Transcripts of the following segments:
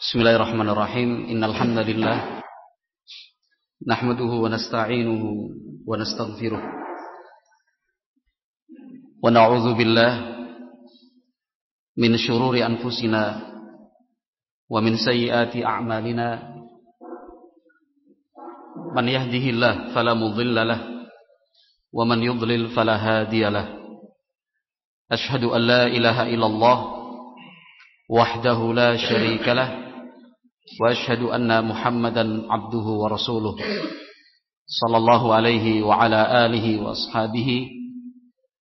Bismillahirrahmanirrahim. Innal hamdalillah nahmaduhu wa nasta'inuhu wa nastaghfiruh wa na'udzu billahi min shururi anfusina wa min sayyiati a'malina. Man yahdihillahu fala mudilla lahu wa man yudlil fala hadiya lahu. Ashhadu an la ilaha illallah wahdahu la syarika lahu wa ashhadu anna Muhammadan abduhu wa rasuluh sallallahu alaihi wa ala alihi wa ashabihi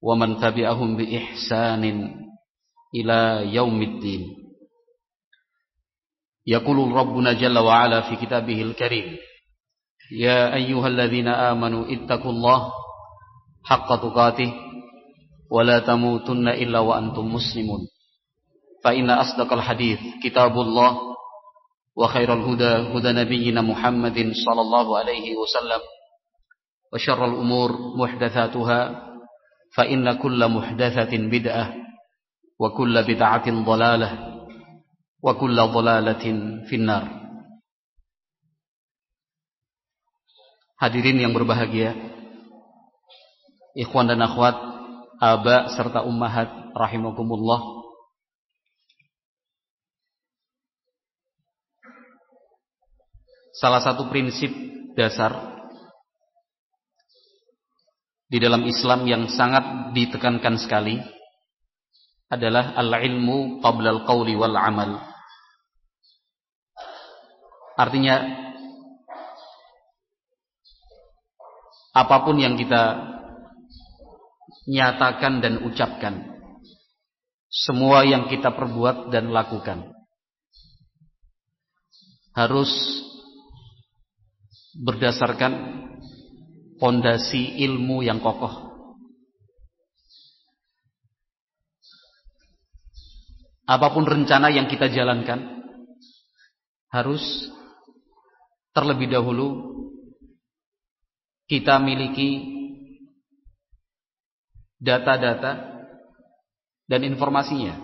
wa man tabi'ahum bi ihsanin ila yaumiddin. Yaqulu Rabbuna jalla wa ala fi kitabihil karim, ya ayyuhalladzina amanu ittaqullaha haqqa tuqatih wa la tamutunna illa wa antum muslimun. Fa inna asdaqal hadits kitabullah wa khairal huda huda nabiyyina Muhammadin sallallahu alaihi wasallam wa syarrul umur muhdatsatuha fa inna kulla muhdatsatin bid'ah wa kulla bid'atin dhalalah wa kulla dhalalatin finnar. Hadirin yang berbahagia, ikhwan dan akhwat, aba serta ummahat rahimakumullah. Salah satu prinsip dasar di dalam Islam yang sangat ditekankan sekali adalah al-ilmu qabla al-qawli wal amal. Artinya, apapun yang kita nyatakan dan ucapkan, semua yang kita perbuat dan lakukan harus berdasarkan fondasi ilmu yang kokoh. Apapun rencana yang kita jalankan harus terlebih dahulu kita miliki data-data dan informasinya.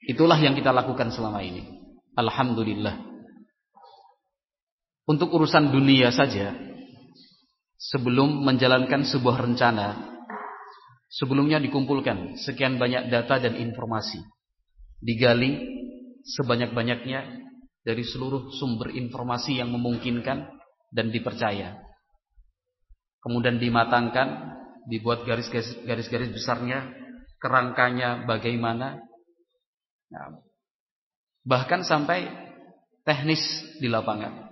Itulah yang kita lakukan selama ini. Alhamdulillah. Untuk urusan dunia saja, sebelum menjalankan sebuah rencana, sebelumnya dikumpulkan sekian banyak data dan informasi, digali sebanyak-banyaknya dari seluruh sumber informasi yang memungkinkan dan dipercaya. Kemudian dimatangkan, dibuat garis-garis besarnya, kerangkanya bagaimana, nah, bahkan sampai teknis di lapangan.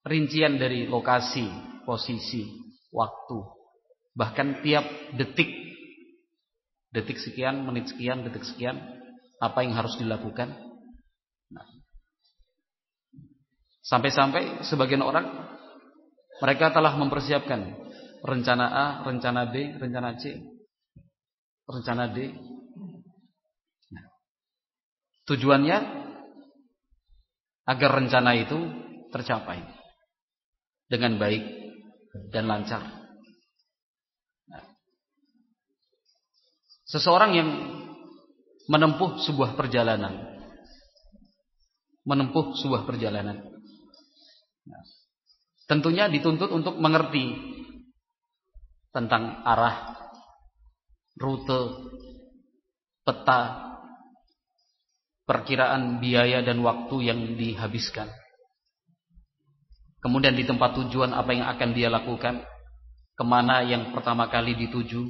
Rincian dari lokasi, posisi, waktu, bahkan tiap detik sekian, menit sekian, detik sekian, apa yang harus dilakukan. Nah, sampai-sampai sebagian orang, mereka telah mempersiapkan rencana A, rencana B, rencana C, rencana D. Nah, tujuannya agar rencana itu tercapai dengan baik dan lancar. Nah, seseorang yang menempuh sebuah perjalanan, nah, tentunya dituntut untuk mengerti tentang arah, rute, peta, perkiraan biaya dan waktu yang dihabiskan. Kemudian di tempat tujuan apa yang akan dia lakukan, kemana yang pertama kali dituju,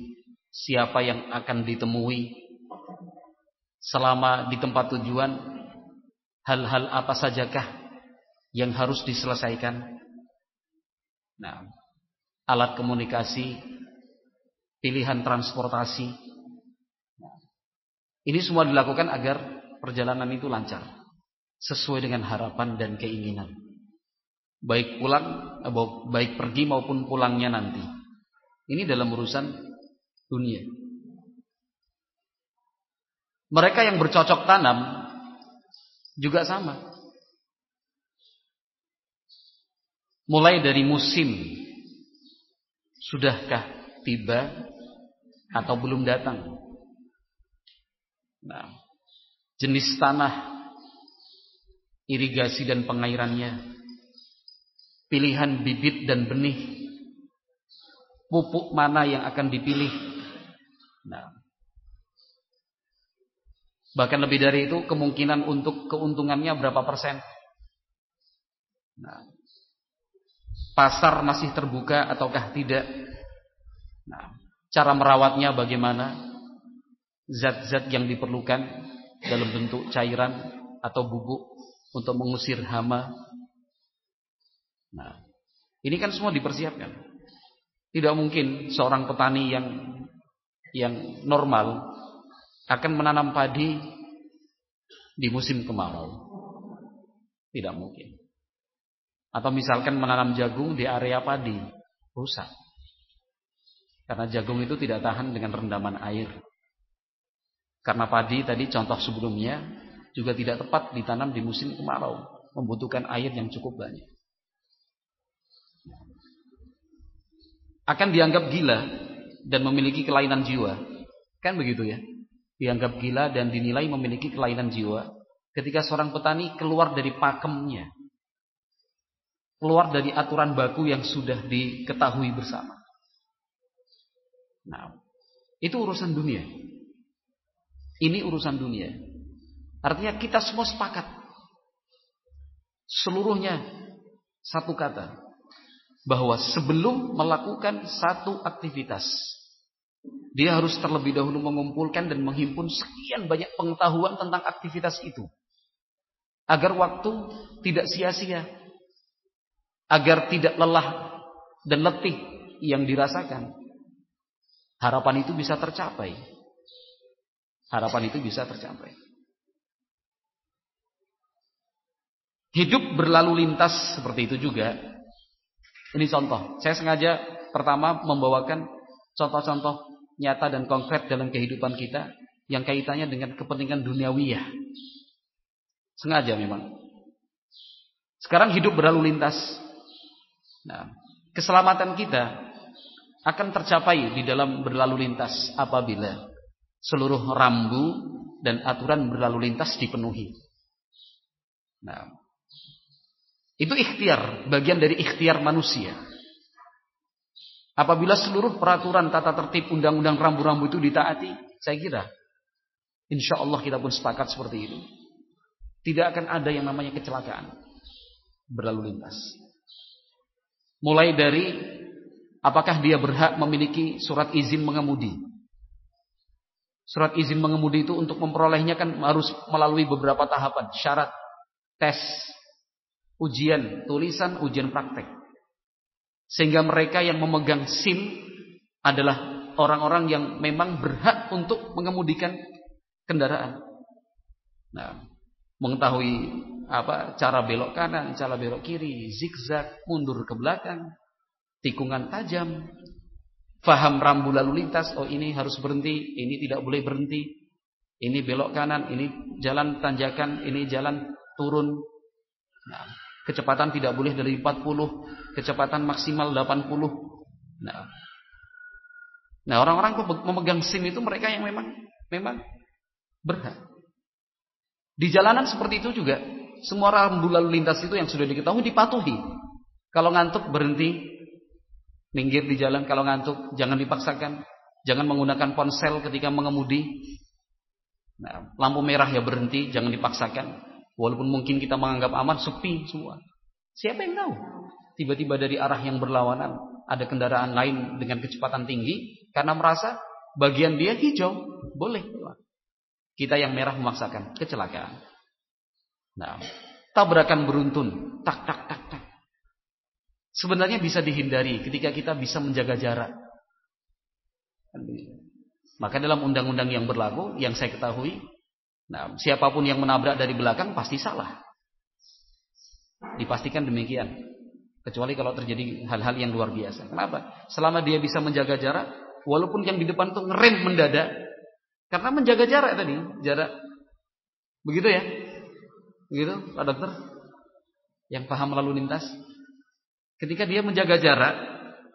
siapa yang akan ditemui, selama di tempat tujuan, hal-hal apa sajakah yang harus diselesaikan. Nah, alat komunikasi, pilihan transportasi, ini semua dilakukan agar perjalanan itu lancar, sesuai dengan harapan dan keinginan. Baik pergi maupun pulangnya nanti. Ini dalam urusan dunia. Mereka yang bercocok tanam juga sama. Mulai dari musim, sudahkah tiba atau belum datang. Nah, jenis tanah, irigasi dan pengairannya, pilihan bibit dan benih, pupuk mana yang akan dipilih. Nah, bahkan lebih dari itu, kemungkinan untuk keuntungannya berapa persen. Nah, pasar masih terbuka ataukah tidak. Nah, cara merawatnya bagaimana, zat-zat yang diperlukan dalam bentuk cairan atau bubuk untuk mengusir hama. Nah, ini kan semua dipersiapkan. Tidak mungkin seorang petani yang normal akan menanam padi di musim kemarau. Tidak mungkin. Atau misalkan menanam jagung di area padi, rusak. Karena jagung itu tidak tahan dengan rendaman air. Karena padi tadi contoh sebelumnya juga tidak tepat ditanam di musim kemarau, membutuhkan air yang cukup banyak. Akan dianggap gila dan memiliki kelainan jiwa. Kan begitu ya? Dianggap gila dan dinilai memiliki kelainan jiwa ketika seorang petani keluar dari pakemnya, keluar dari aturan baku yang sudah diketahui bersama. Nah, itu urusan dunia. Ini urusan dunia. Artinya kita semua sepakat. Seluruhnya satu kata. Bahwa sebelum melakukan satu aktivitas, dia harus terlebih dahulu mengumpulkan dan menghimpun sekian banyak pengetahuan tentang aktivitas itu. Agar waktu tidak sia-sia. Agar tidak lelah dan letih yang dirasakan. Harapan itu bisa tercapai. Harapan itu bisa tercapai. Hidup berlalu lintas seperti itu juga. Ini contoh. Saya sengaja pertama membawakan contoh-contoh nyata dan konkret dalam kehidupan kita yang kaitannya dengan kepentingan duniawiyah. Sengaja memang. Sekarang hidup berlalu lintas. Nah, keselamatan kita akan tercapai di dalam berlalu lintas apabila seluruh rambu dan aturan berlalu lintas dipenuhi. Nah, itu ikhtiar, bagian dari ikhtiar manusia. Apabila seluruh peraturan, tata tertib, undang-undang rambu-rambu itu ditaati, saya kira insya Allah kita pun sepakat seperti itu. Tidak akan ada yang namanya kecelakaan berlalu lintas. Mulai dari apakah dia berhak memiliki surat izin mengemudi. Surat izin mengemudi itu untuk memperolehnya kan harus melalui beberapa tahapan, syarat, tes, ujian tulisan, ujian praktek. Sehingga mereka yang memegang SIM adalah orang-orang yang memang berhak untuk mengemudikan kendaraan. Nah, mengetahui cara belok kanan, cara belok kiri, zigzag, mundur ke belakang, tikungan tajam, faham rambu lalu lintas. Oh, ini harus berhenti, ini tidak boleh berhenti, ini belok kanan, ini jalan tanjakan, ini jalan turun. Nah, kecepatan tidak boleh dari 40, kecepatan maksimal 80. Nah, orang-orang memegang SIM itu mereka yang memang berhak. Di jalanan seperti itu juga, semua rambu lalu lintas itu yang sudah diketahui dipatuhi. Kalau ngantuk berhenti, minggir di jalan. Kalau ngantuk jangan dipaksakan, jangan menggunakan ponsel ketika mengemudi. Nah, lampu merah ya berhenti, jangan dipaksakan. Walaupun mungkin kita menganggap aman, sepi semua. Siapa yang tahu? Tiba-tiba dari arah yang berlawanan ada kendaraan lain dengan kecepatan tinggi karena merasa bagian dia hijau, boleh. Kita yang merah memaksakan, kecelakaan. Nah, tabrakan beruntun, tak tak tak tak. Sebenarnya bisa dihindari ketika kita bisa menjaga jarak. Maka dalam undang-undang yang berlaku, yang saya ketahui, nah, siapapun yang menabrak dari belakang pasti salah. Dipastikan demikian. Kecuali kalau terjadi hal-hal yang luar biasa. Kenapa? Selama dia bisa menjaga jarak, walaupun yang di depan itu ngerem mendadak, karena menjaga jarak tadi, jarak. Begitu ya? Begitu, Pak Dokter? Yang paham lalu lintas. Ketika dia menjaga jarak,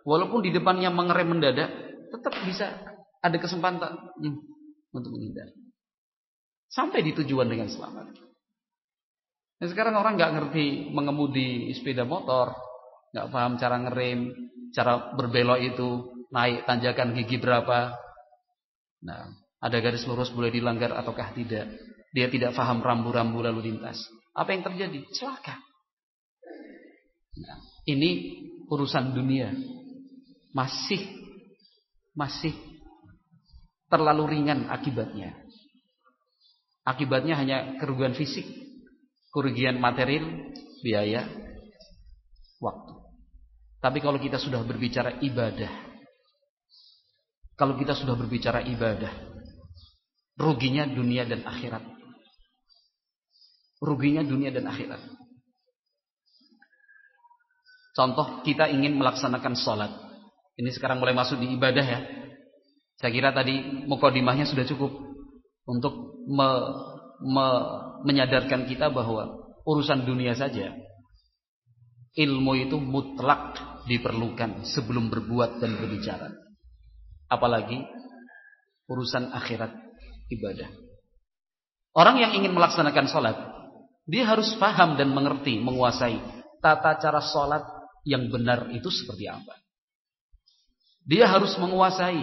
walaupun di depannya mengerem mendadak, tetap bisa ada kesempatan untuk menghindar. sampai di tujuan dengan selamat. Nah, sekarang orang nggak ngerti mengemudi sepeda motor, nggak paham cara ngerem, cara berbelok itu naik tanjakan gigi berapa. Nah, ada garis lurus boleh dilanggar ataukah tidak. Dia tidak paham rambu-rambu lalu lintas. Apa yang terjadi? Celaka. Nah, ini urusan dunia masih terlalu ringan akibatnya. Akibatnya hanya kerugian fisik, kerugian material, biaya, waktu. Tapi kalau kita sudah berbicara ibadah, ruginya dunia dan akhirat. Ruginya dunia dan akhirat. Contoh, kita ingin melaksanakan sholat. Ini sekarang mulai masuk di ibadah ya. Saya kira tadi mukadimahnya sudah cukup untuk menyadarkan kita bahwa urusan dunia saja, ilmu itu mutlak diperlukan sebelum berbuat dan berbicara. Apalagi urusan akhirat, ibadah. Orang yang ingin melaksanakan sholat, dia harus paham dan mengerti, menguasai tata cara sholat yang benar itu seperti apa. Dia harus menguasai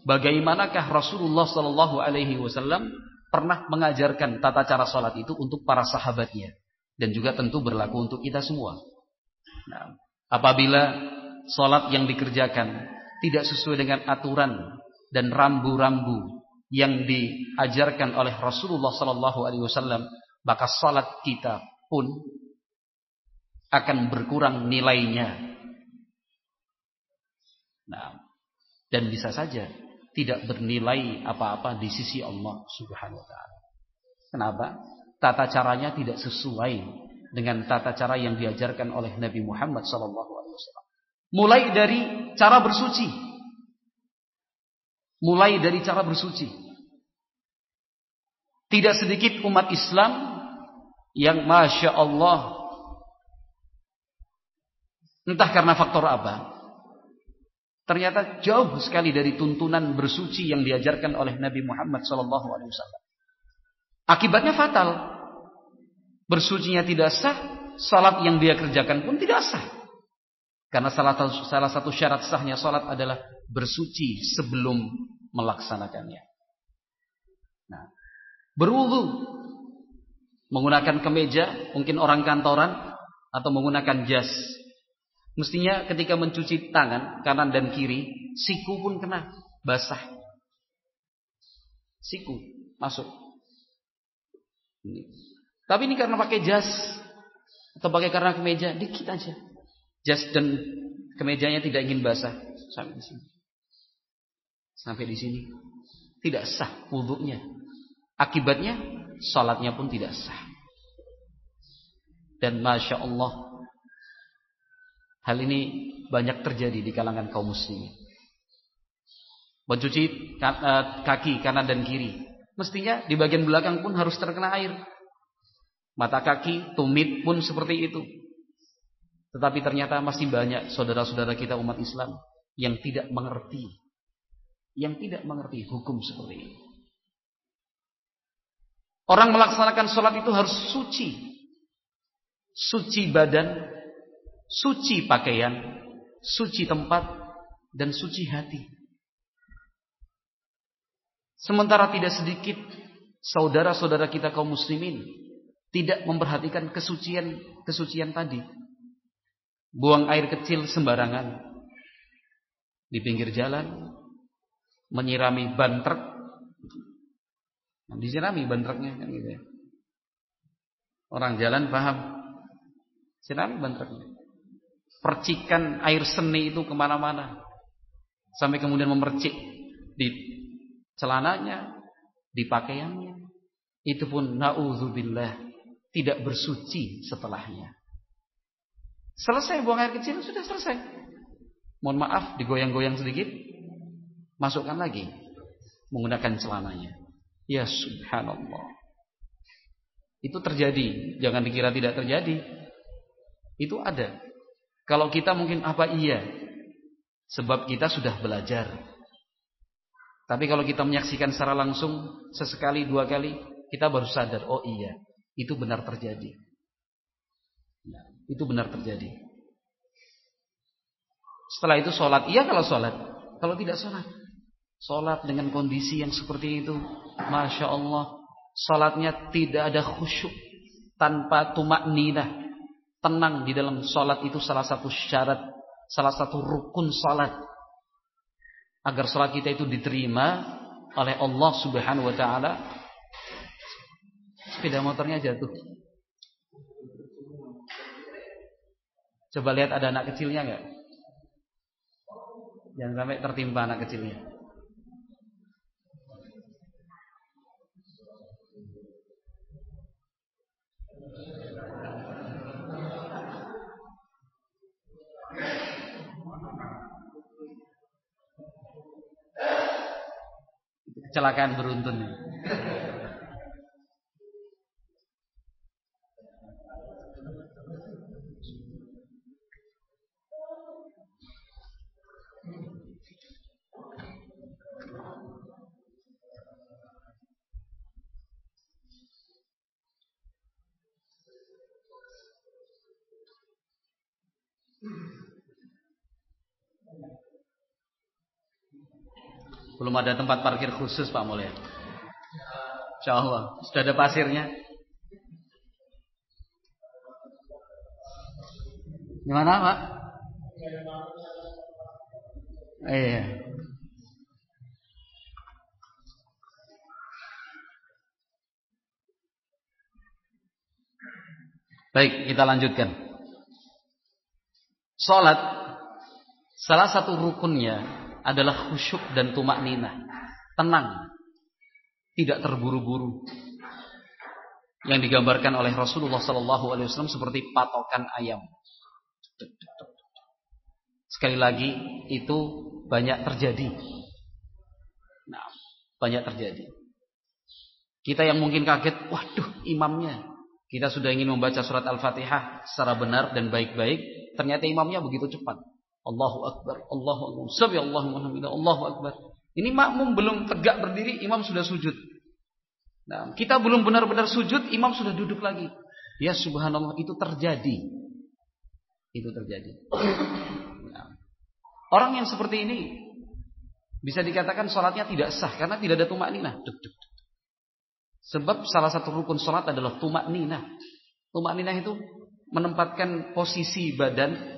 bagaimanakah Rasulullah SAW pernah mengajarkan tata cara sholat itu untuk para sahabatnya, dan juga tentu berlaku untuk kita semua. Nah, apabila sholat yang dikerjakan tidak sesuai dengan aturan dan rambu-rambu yang diajarkan oleh Rasulullah SAW, maka sholat kita pun akan berkurang nilainya. Nah, dan bisa saja tidak bernilai apa-apa di sisi Allah Subhanahu wa taala. Kenapa? Tata caranya tidak sesuai dengan tata cara yang diajarkan oleh Nabi Muhammad SAW. Mulai dari cara bersuci. Tidak sedikit umat Islam yang Masya Allah, entah karena faktor apa, ternyata jauh sekali dari tuntunan bersuci yang diajarkan oleh Nabi Muhammad SAW. Akibatnya fatal. Bersucinya tidak sah, salat yang dia kerjakan pun tidak sah. Karena salah satu syarat sahnya salat adalah bersuci sebelum melaksanakannya. Nah, berwudu, menggunakan kemeja, mungkin orang kantoran, atau menggunakan jas. Mestinya ketika mencuci tangan kanan dan kiri, siku pun kena basah. Siku masuk. Tapi ini karena pakai jas atau pakai karena kemeja, dikit aja. Jas dan kemejanya tidak ingin basah sampai di sini. Tidak sah wudunya. Akibatnya salatnya pun tidak sah. Dan Masya Allah, hal ini banyak terjadi di kalangan kaum muslimin. Mencuci kaki kanan dan kiri, mestinya di bagian belakang pun harus terkena air. Mata kaki, tumit pun seperti itu. Tetapi ternyata masih banyak saudara-saudara kita umat Islam yang tidak mengerti hukum seperti ini. Orang melaksanakan sholat itu harus suci. Suci badan, suci pakaian, suci tempat, dan suci hati. Sementara tidak sedikit saudara-saudara kita kaum muslimin tidak memperhatikan kesucian tadi. Buang air kecil sembarangan di pinggir jalan, menyirami ban truk. Disirami ban truknya kan gitu ya. Orang jalan paham, sirami ban truknya. Percikan air seni itu kemana-mana, sampai kemudian memercik di celananya, di pakaiannya. Itu pun na'udzubillah, tidak bersuci setelahnya. Selesai buang air kecil, sudah selesai. Mohon maaf, digoyang-goyang sedikit, masukkan lagi menggunakan celananya. Ya subhanallah. Itu terjadi, jangan dikira tidak terjadi. Itu ada. Kalau kita mungkin apa iya, sebab kita sudah belajar. Tapi kalau kita menyaksikan secara langsung sesekali, dua kali, kita baru sadar, oh iya, itu benar terjadi. Nah, itu benar terjadi. Setelah itu sholat, iya kalau sholat. Kalau tidak sholat, sholat dengan kondisi yang seperti itu, Masya Allah, sholatnya tidak ada khusyuk, tanpa tumakninah, tenang di dalam sholat itu salah satu syarat, salah satu rukun sholat. Agar sholat kita itu diterima oleh Allah Subhanahu wa Ta'ala. Sepeda motornya jatuh. Coba lihat ada anak kecilnya enggak? Jangan sampai tertimpa anak kecilnya. Kecelakaan beruntun. Belum ada tempat parkir khusus Pak Mulya. Insyaallah sudah ada pasirnya. Gimana Pak? Iya. Baik, kita lanjutkan. Salat salah satu rukunnya adalah khusyuk dan tumakninah, tenang, tidak terburu-buru. Yang digambarkan oleh Rasulullah SAW seperti patokan ayam. Sekali lagi itu banyak terjadi. Nah, banyak terjadi. Kita yang mungkin kaget, waduh imamnya. Kita sudah ingin membaca surat Al-Fatihah secara benar dan baik-baik, ternyata imamnya begitu cepat. Allahu Akbar, Allahu Akbar, Subhanallahu Alhamdulillah, Allahu Akbar. Ini makmum belum tegak berdiri, imam sudah sujud. Nah, kita belum benar-benar sujud, imam sudah duduk lagi. Ya subhanallah, itu terjadi. Itu terjadi. Nah, orang yang seperti ini bisa dikatakan sholatnya tidak sah karena tidak ada tumakninah. Sebab salah satu rukun sholat adalah tumakninah. Tumakninah itu menempatkan posisi badan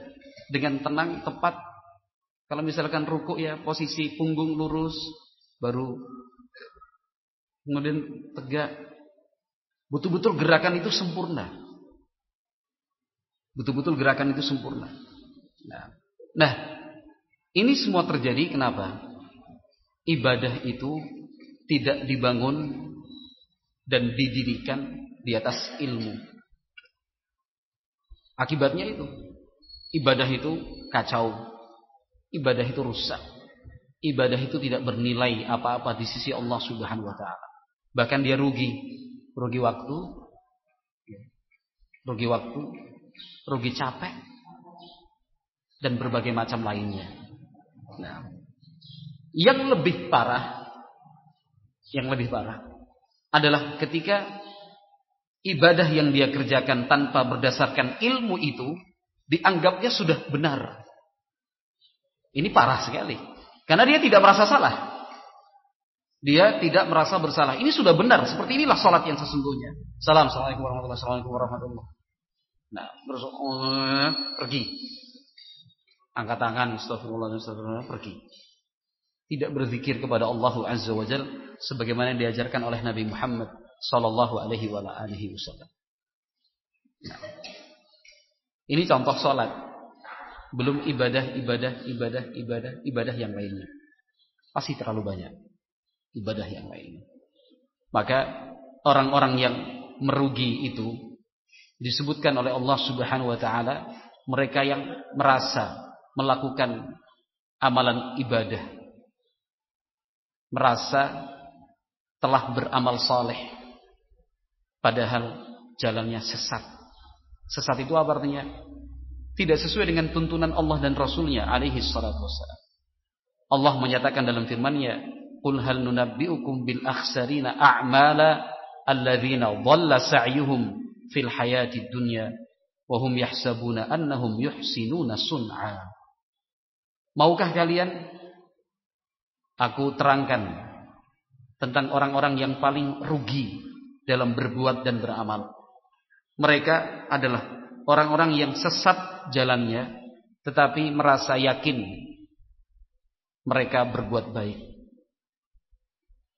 dengan tenang, tepat. Kalau misalkan rukuk ya posisi punggung lurus, baru kemudian tegak. Betul-betul gerakan itu sempurna. Betul-betul gerakan itu sempurna. Nah, ini semua terjadi kenapa? Ibadah itu tidak dibangun dan didirikan di atas ilmu. Akibatnya itu ibadah itu kacau, ibadah itu rusak, ibadah itu tidak bernilai apa-apa di sisi Allah Subhanahu wa Ta'ala. Bahkan dia rugi waktu, rugi capek, dan berbagai macam lainnya. Nah, yang lebih parah adalah ketika ibadah yang dia kerjakan tanpa berdasarkan ilmu itu dianggapnya sudah benar. Ini parah sekali. Karena dia tidak merasa salah. Dia tidak merasa bersalah. Ini sudah benar. Seperti inilah salat yang sesungguhnya. Assalamualaikum warahmatullahi. Nah, terus pergi. Angkat tangan, astagfirullah, pergi. Tidak berzikir kepada Allah Azza wa Jalla sebagaimana diajarkan oleh Nabi Muhammad sallallahu alaihi wasallam. Nah, ini contoh sholat. Belum ibadah yang lainnya. Pasti terlalu banyak ibadah yang lainnya. Maka orang-orang yang merugi itu disebutkan oleh Allah Subhanahu wa Ta'ala, mereka yang merasa melakukan amalan ibadah, merasa telah beramal saleh, padahal jalannya sesat. Sesat itu apa artinya? Tidak sesuai dengan tuntunan Allah dan Rasulnya alaihi salatu wassalam. Allah menyatakan dalam firman-Nya, "Qul hal nunabbi'ukum bil akhsarina a'mala alladzina dhalla sa'yuhum fil hayatid dunya wa hum yahsabuna annahum yuhsinuna sun'a. Maukah kalian aku terangkan tentang orang-orang yang paling rugi dalam berbuat dan beramal. Mereka adalah orang-orang yang sesat jalannya, tetapi merasa yakin mereka berbuat baik.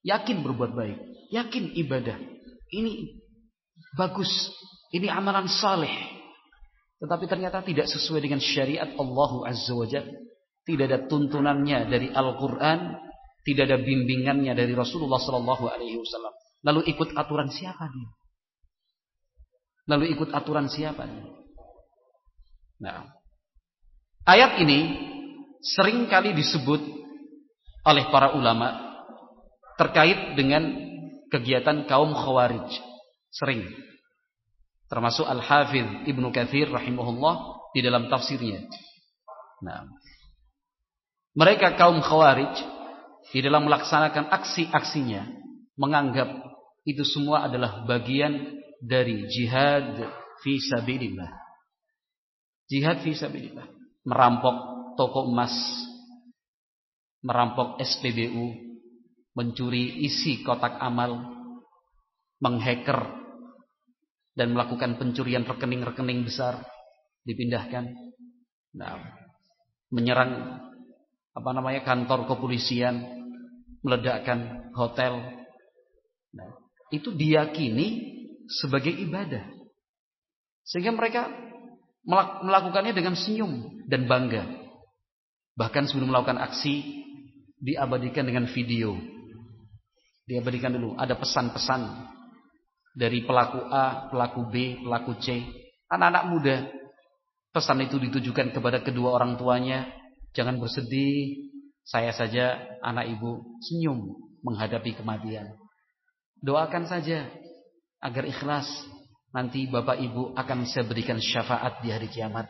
Yakin berbuat baik, yakin ibadah. Ini bagus, ini amalan saleh. Tetapi ternyata tidak sesuai dengan syariat Allah Azza wa Jalla. Tidak ada tuntunannya dari Al-Quran, tidak ada bimbingannya dari Rasulullah Sallallahu Alaihi Wasallam. Lalu ikut aturan siapa dia? Lalu ikut aturan siapa dia? Nah, ayat ini sering kali disebut oleh para ulama terkait dengan kegiatan kaum Khawarij. Sering. Termasuk Al-Hafidh Ibnu Katsir rahimahullah di dalam tafsirnya. Nah, mereka kaum Khawarij di dalam melaksanakan aksi-aksinya menganggap itu semua adalah bagian dari jihad fi sabilillah. Jihad fi sabilillah. Merampok toko emas, merampok SPBU, mencuri isi kotak amal, menghacker dan melakukan pencurian rekening-rekening besar dipindahkan. Nah, menyerang kantor kepolisian, meledakkan hotel. Nah, itu diyakini sebagai ibadah. Sehingga mereka melakukannya dengan senyum dan bangga. Bahkan sebelum melakukan aksi diabadikan dengan video. Diabadikan dulu, ada pesan-pesan dari pelaku A, pelaku B, pelaku C, anak-anak muda. Pesan itu ditujukan kepada kedua orang tuanya, jangan bersedih, saya saja anak ibu senyum menghadapi kematian. Doakan saja agar ikhlas, nanti bapak ibu akan saya berikan syafaat di hari kiamat.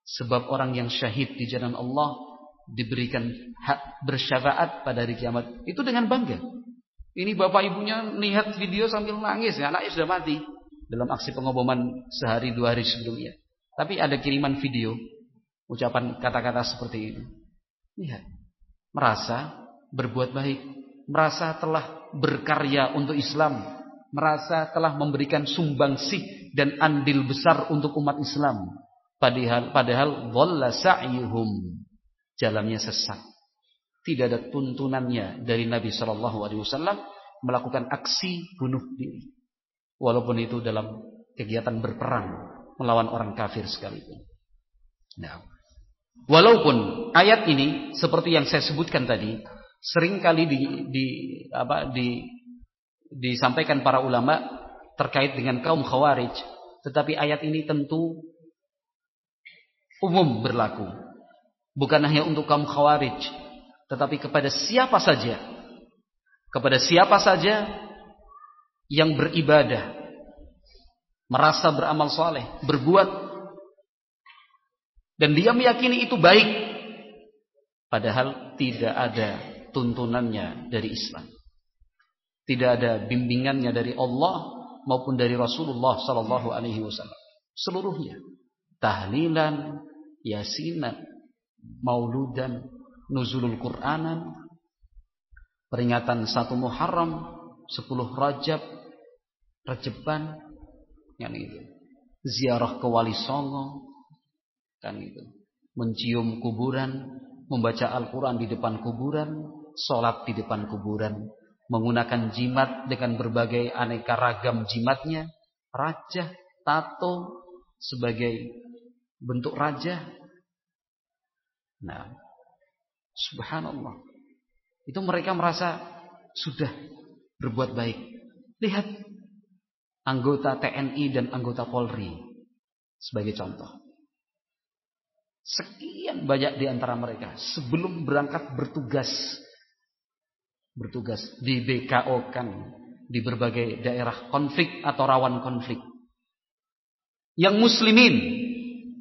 Sebab orang yang syahid di jalan Allah diberikan hak bersyafaat pada hari kiamat. Itu dengan bangga. Ini bapak ibunya lihat video sambil nangis, anaknya sudah mati dalam aksi pengoboman sehari 2 hari sebelumnya. Tapi ada kiriman video ucapan kata-kata seperti ini. Lihat, merasa berbuat baik, merasa telah berkarya untuk Islam, merasa telah memberikan sumbangsih dan andil besar untuk umat Islam. Padahal dhalla sa'yuhum, jalannya sesat. Tidak ada tuntunannya dari Nabi SAW melakukan aksi bunuh diri. Walaupun itu dalam kegiatan berperang melawan orang kafir sekalipun. Nah, walaupun ayat ini seperti yang saya sebutkan tadi sering kali disampaikan para ulama terkait dengan kaum Khawarij, tetapi ayat ini tentu umum berlaku. Bukan hanya untuk kaum Khawarij, tetapi kepada siapa saja yang beribadah, merasa beramal soleh, berbuat, dan dia meyakini itu baik, padahal tidak ada tuntunannya dari Islam, tidak ada bimbingannya dari Allah maupun dari Rasulullah Sallallahu Alaihi Wasallam. Seluruhnya tahlilan, yasinan, mauludan, nuzulul Qur'anan, peringatan 1 Muharram, 10 Rajab, Rajeban, yang itu, ziarah ke Wali Songo, kan itu, mencium kuburan, membaca Al-Quran di depan kuburan, sholat di depan kuburan, menggunakan jimat dengan berbagai aneka ragam jimatnya, raja, tato sebagai bentuk raja. Nah, subhanallah, itu mereka merasa sudah berbuat baik. Lihat anggota TNI dan anggota Polri sebagai contoh. Sekian banyak di antara mereka sebelum berangkat bertugas di BKO-kan di berbagai daerah konflik atau rawan konflik. Yang muslimin,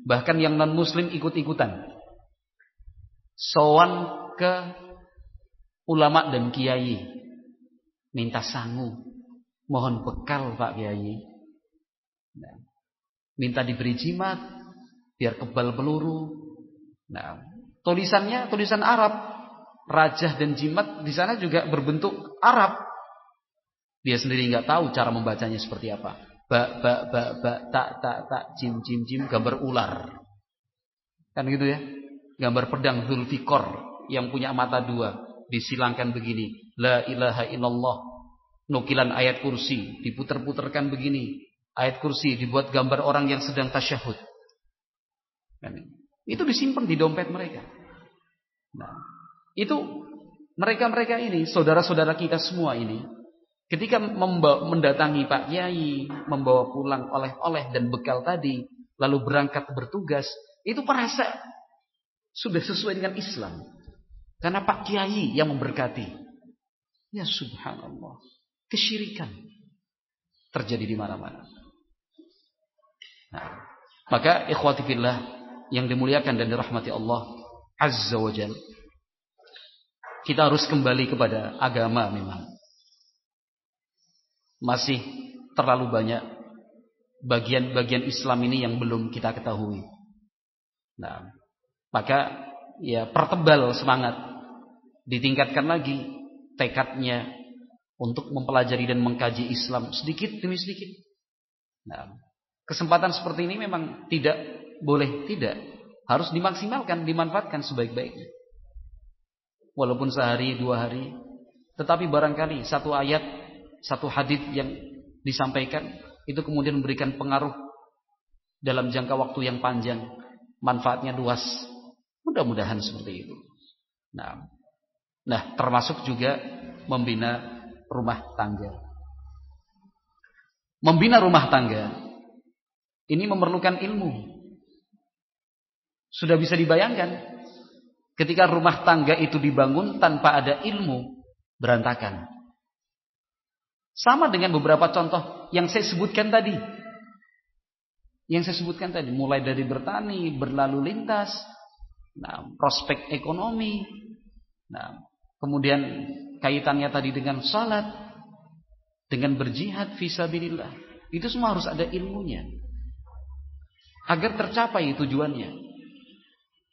bahkan yang non-muslim ikut-ikutan. Sowan ke ulama dan kiai, minta sangu, mohon bekal Pak Kiai. Nah, minta diberi jimat biar kebal peluru. Nah, tulisannya tulisan Arab. Rajah dan jimat di sana juga berbentuk Arab. Dia sendiri nggak tahu cara membacanya seperti apa. Ba, tak, jim, gambar ular. Kan gitu ya. Gambar pedang Zulfikar yang punya mata dua. Disilangkan begini. La ilaha illallah. Nukilan ayat kursi. Diputer-puterkan begini. Ayat kursi dibuat gambar orang yang sedang tasyahud. Itu disimpan di dompet mereka. Nah, itu mereka-mereka ini, saudara-saudara kita semua ini, ketika mendatangi Pak Kiai, membawa pulang oleh-oleh dan bekal tadi, lalu berangkat bertugas, itu merasa sudah sesuai dengan Islam. Karena Pak Kiai yang memberkati. Ya subhanallah. Kesyirikan terjadi di mana-mana. Nah, maka ikhwati fillah yang dimuliakan dan dirahmati Allah Azza wa Jalla, kita harus kembali kepada agama memang. Masih terlalu banyak bagian-bagian Islam ini yang belum kita ketahui. Nah, maka ya pertebal semangat, ditingkatkan lagi tekadnya untuk mempelajari dan mengkaji Islam sedikit demi sedikit. Nah, kesempatan seperti ini memang tidak harus dimaksimalkan, dimanfaatkan sebaik-baiknya. Walaupun sehari, 2 hari, tetapi barangkali satu ayat, satu hadis yang disampaikan itu kemudian memberikan pengaruh dalam jangka waktu yang panjang, manfaatnya luas. Mudah-mudahan seperti itu. Nah, termasuk juga membina rumah tangga. Membina rumah tangga ini memerlukan ilmu. Sudah bisa dibayangkan ketika rumah tangga itu dibangun tanpa ada ilmu, berantakan. Sama dengan beberapa contoh yang saya sebutkan tadi. Mulai dari bertani, berlalu lintas, prospek ekonomi, kemudian kaitannya tadi dengan salat, dengan berjihad fisabilillah. Itu semua harus ada ilmunya agar tercapai tujuannya.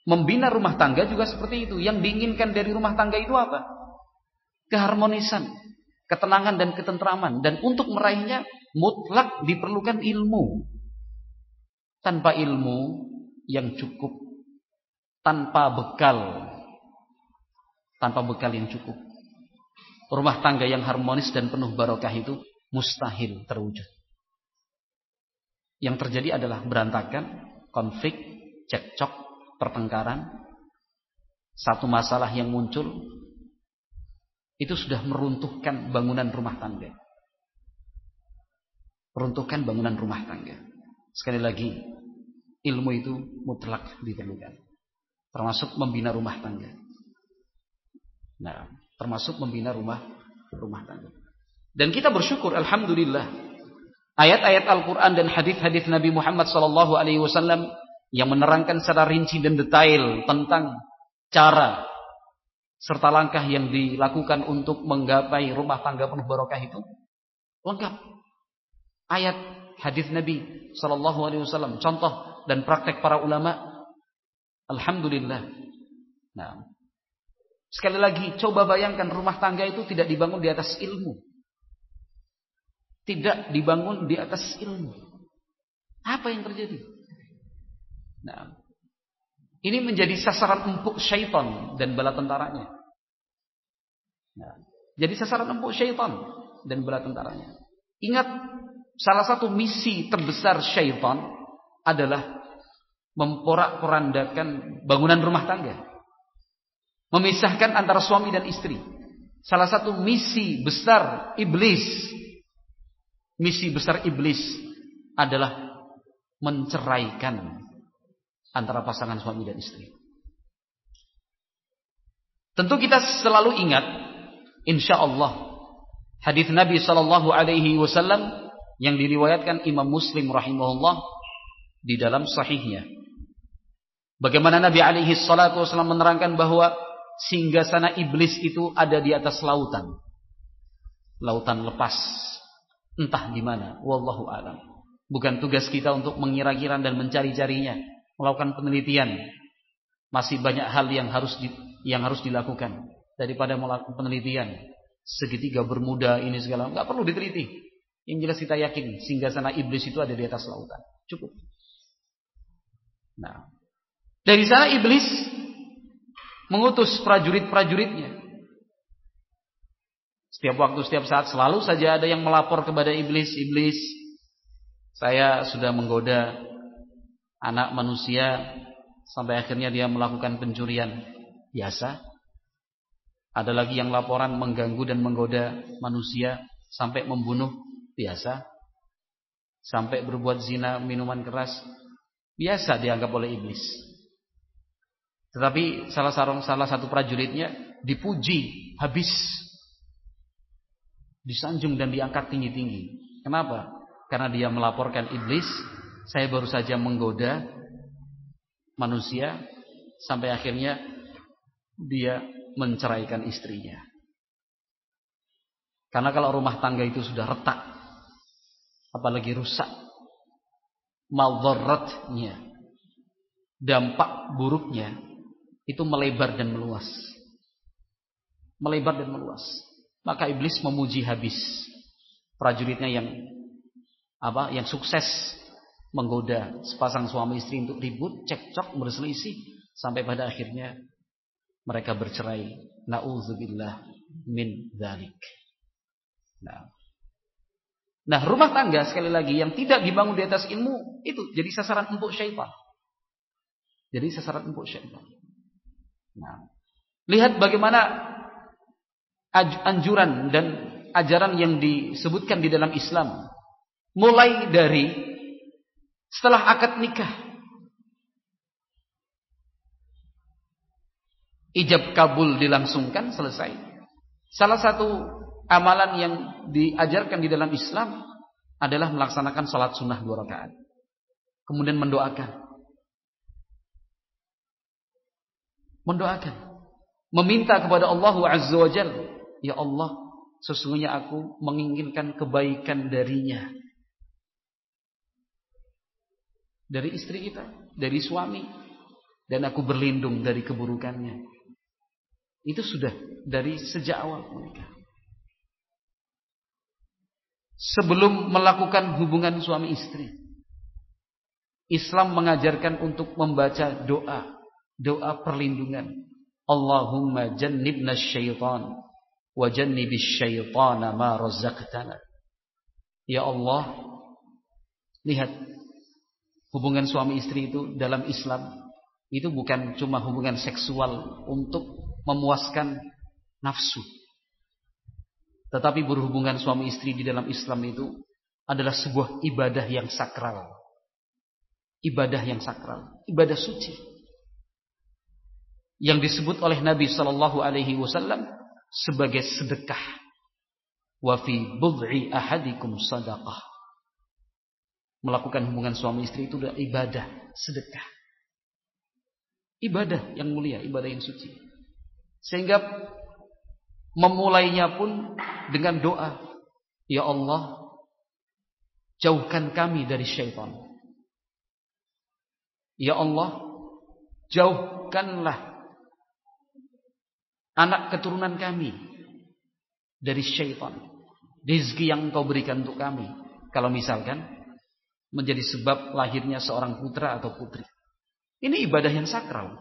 Membina rumah tangga juga seperti itu. Yang diinginkan dari rumah tangga itu apa? Keharmonisan, ketenangan dan ketentraman. Dan untuk meraihnya mutlak diperlukan ilmu. Tanpa ilmu yang cukup, tanpa bekal yang cukup, rumah tangga yang harmonis dan penuh barokah itu mustahil terwujud. Yang terjadi adalah berantakan, konflik, cekcok, pertengkaran. Satu masalah yang muncul itu sudah meruntuhkan bangunan rumah tangga. Sekali lagi, ilmu itu mutlak diperlukan, termasuk membina rumah tangga. Dan kita bersyukur, alhamdulillah, ayat-ayat Al-Quran dan hadis-hadis Nabi Muhammad SAW yang menerangkan secara rinci dan detail tentang cara serta langkah yang dilakukan untuk menggapai rumah tangga penuh barokah itu lengkap. Ayat hadis Nabi SAW, contoh dan praktek para ulama, alhamdulillah. Nah, sekali lagi, coba bayangkan rumah tangga itu tidak dibangun di atas ilmu. Apa yang terjadi? Nah, ini menjadi sasaran empuk syaitan dan bala tentaranya. Ingat, salah satu misi terbesar syaitan adalah memporak-porandakan bangunan rumah tangga, memisahkan antara suami dan istri. Salah satu misi besar iblis adalah menceraikan antara pasangan suami dan istri. Tentu kita selalu ingat, insyaallah, hadis Nabi SAW yang diriwayatkan Imam Muslim rahimahullah di dalam sahihnya. Bagaimana Nabi SAW menerangkan bahwa singgasana iblis itu ada di atas lautan lepas, Entah di mana, wallahu a'lam. Bukan tugas kita untuk mengira-kira dan mencari-carinya, melakukan penelitian. Masih banyak hal yang harus dilakukan daripada melakukan penelitian. Segitiga Bermuda ini segala enggak perlu diteliti. Yang jelas kita yakin singgasana iblis itu ada di atas lautan. Cukup. Nah, dari sana iblis mengutus prajurit-prajuritnya. Setiap waktu, setiap saat selalu saja ada yang melapor kepada iblis. Iblis, saya sudah menggoda anak manusia sampai akhirnya dia melakukan pencurian. Biasa. Ada lagi yang laporan mengganggu dan menggoda manusia sampai membunuh. Biasa. Sampai berbuat zina, minuman keras. Biasa dianggap oleh iblis. Tetapi salah satu prajuritnya dipuji habis, disanjung dan diangkat tinggi-tinggi. Kenapa? Karena dia melaporkan iblis, saya baru saja menggoda manusia sampai akhirnya dia menceraikan istrinya. Karena kalau rumah tangga itu sudah retak, apalagi rusak, madharatnya, dampak buruknya itu melebar dan meluas. Melebar dan meluas. Maka iblis memuji habis prajuritnya yang sukses menggoda sepasang suami istri untuk ribut, cekcok, berselisih sampai pada akhirnya mereka bercerai. Nauzubillah min dzalik. Nah, rumah tangga sekali lagi yang tidak dibangun di atas ilmu itu jadi sasaran empuk syaitan. Jadi sasaran empuk syaitan. Nah, lihat bagaimana anjuran dan ajaran yang disebutkan di dalam Islam. Mulai dari setelah akad nikah, ijab kabul dilangsungkan, selesai. Salah satu amalan yang diajarkan di dalam Islam adalah melaksanakan salat sunnah 2 rakaat. Kemudian mendoakan. Meminta kepada Allah Azza wa Jalla, ya Allah, sesungguhnya aku menginginkan kebaikan darinya. Dari istri kita, dari suami, dan aku berlindung dari keburukannya. Itu sudah dari sejak awal menikah. Sebelum melakukan hubungan suami istri, Islam mengajarkan untuk membaca doa perlindungan. Allahumma jannibna syaitan wa jannibish syaitana ma razaqtana. Ya Allah, lihat, hubungan suami istri itu dalam Islam itu bukan cuma hubungan seksual untuk memuaskan nafsu. Tetapi berhubungan suami istri di dalam Islam itu adalah sebuah ibadah yang sakral. Ibadah yang sakral, ibadah suci. Yang disebut oleh Nabi sallallahu alaihi wasallam sebagai sedekah. Wa fi bud'i ahadikum sadaqah. Melakukan hubungan suami istri itu adalah ibadah, sedekah. Ibadah yang mulia, ibadah yang suci. Sehingga memulainya pun dengan doa, ya Allah, jauhkan kami dari syaitan. Ya Allah, jauhkanlah anak keturunan kami dari syaitan. Rezeki yang Engkau berikan untuk kami, kalau misalkan menjadi sebab lahirnya seorang putra atau putri. Ini ibadah yang sakral.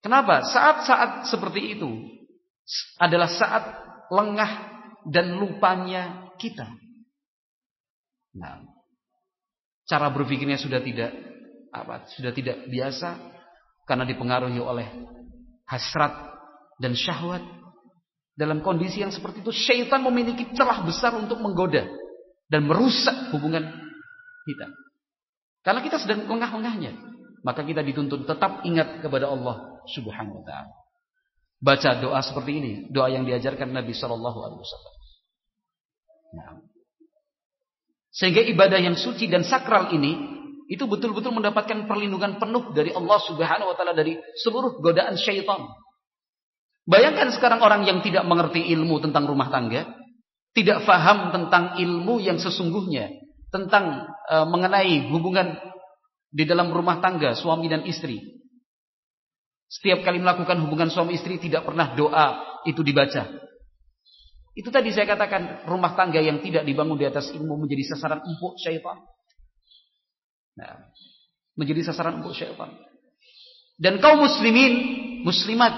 Kenapa? Saat-saat seperti itu adalah saat lengah dan lupanya kita. Nah, cara berpikirnya sudah tidak biasa karena dipengaruhi oleh hasrat dan syahwat. Dalam kondisi yang seperti itu, syaitan memiliki celah besar untuk menggoda dan merusak hubungan kita. Karena kita sedang lengah-lengahnya, maka kita dituntut tetap ingat kepada Allah Subhanahu wa ta'ala. Baca doa seperti ini, doa yang diajarkan Nabi sallallahu alaihi wasallam. Nah, sehingga ibadah yang suci dan sakral ini itu betul-betul mendapatkan perlindungan penuh dari Allah Subhanahu wa ta'ala dari seluruh godaan syaitan. Bayangkan sekarang orang yang tidak mengerti ilmu tentang rumah tangga, tidak faham tentang ilmu yang sesungguhnya, tentang mengenai hubungan di dalam rumah tangga suami dan istri. Setiap kali melakukan hubungan suami istri tidak pernah doa itu dibaca. Itu tadi saya katakan, rumah tangga yang tidak dibangun di atas ilmu menjadi sasaran empuk syaitan. Nah, menjadi sasaran empuk syaitan. Dan kaum muslimin, muslimat,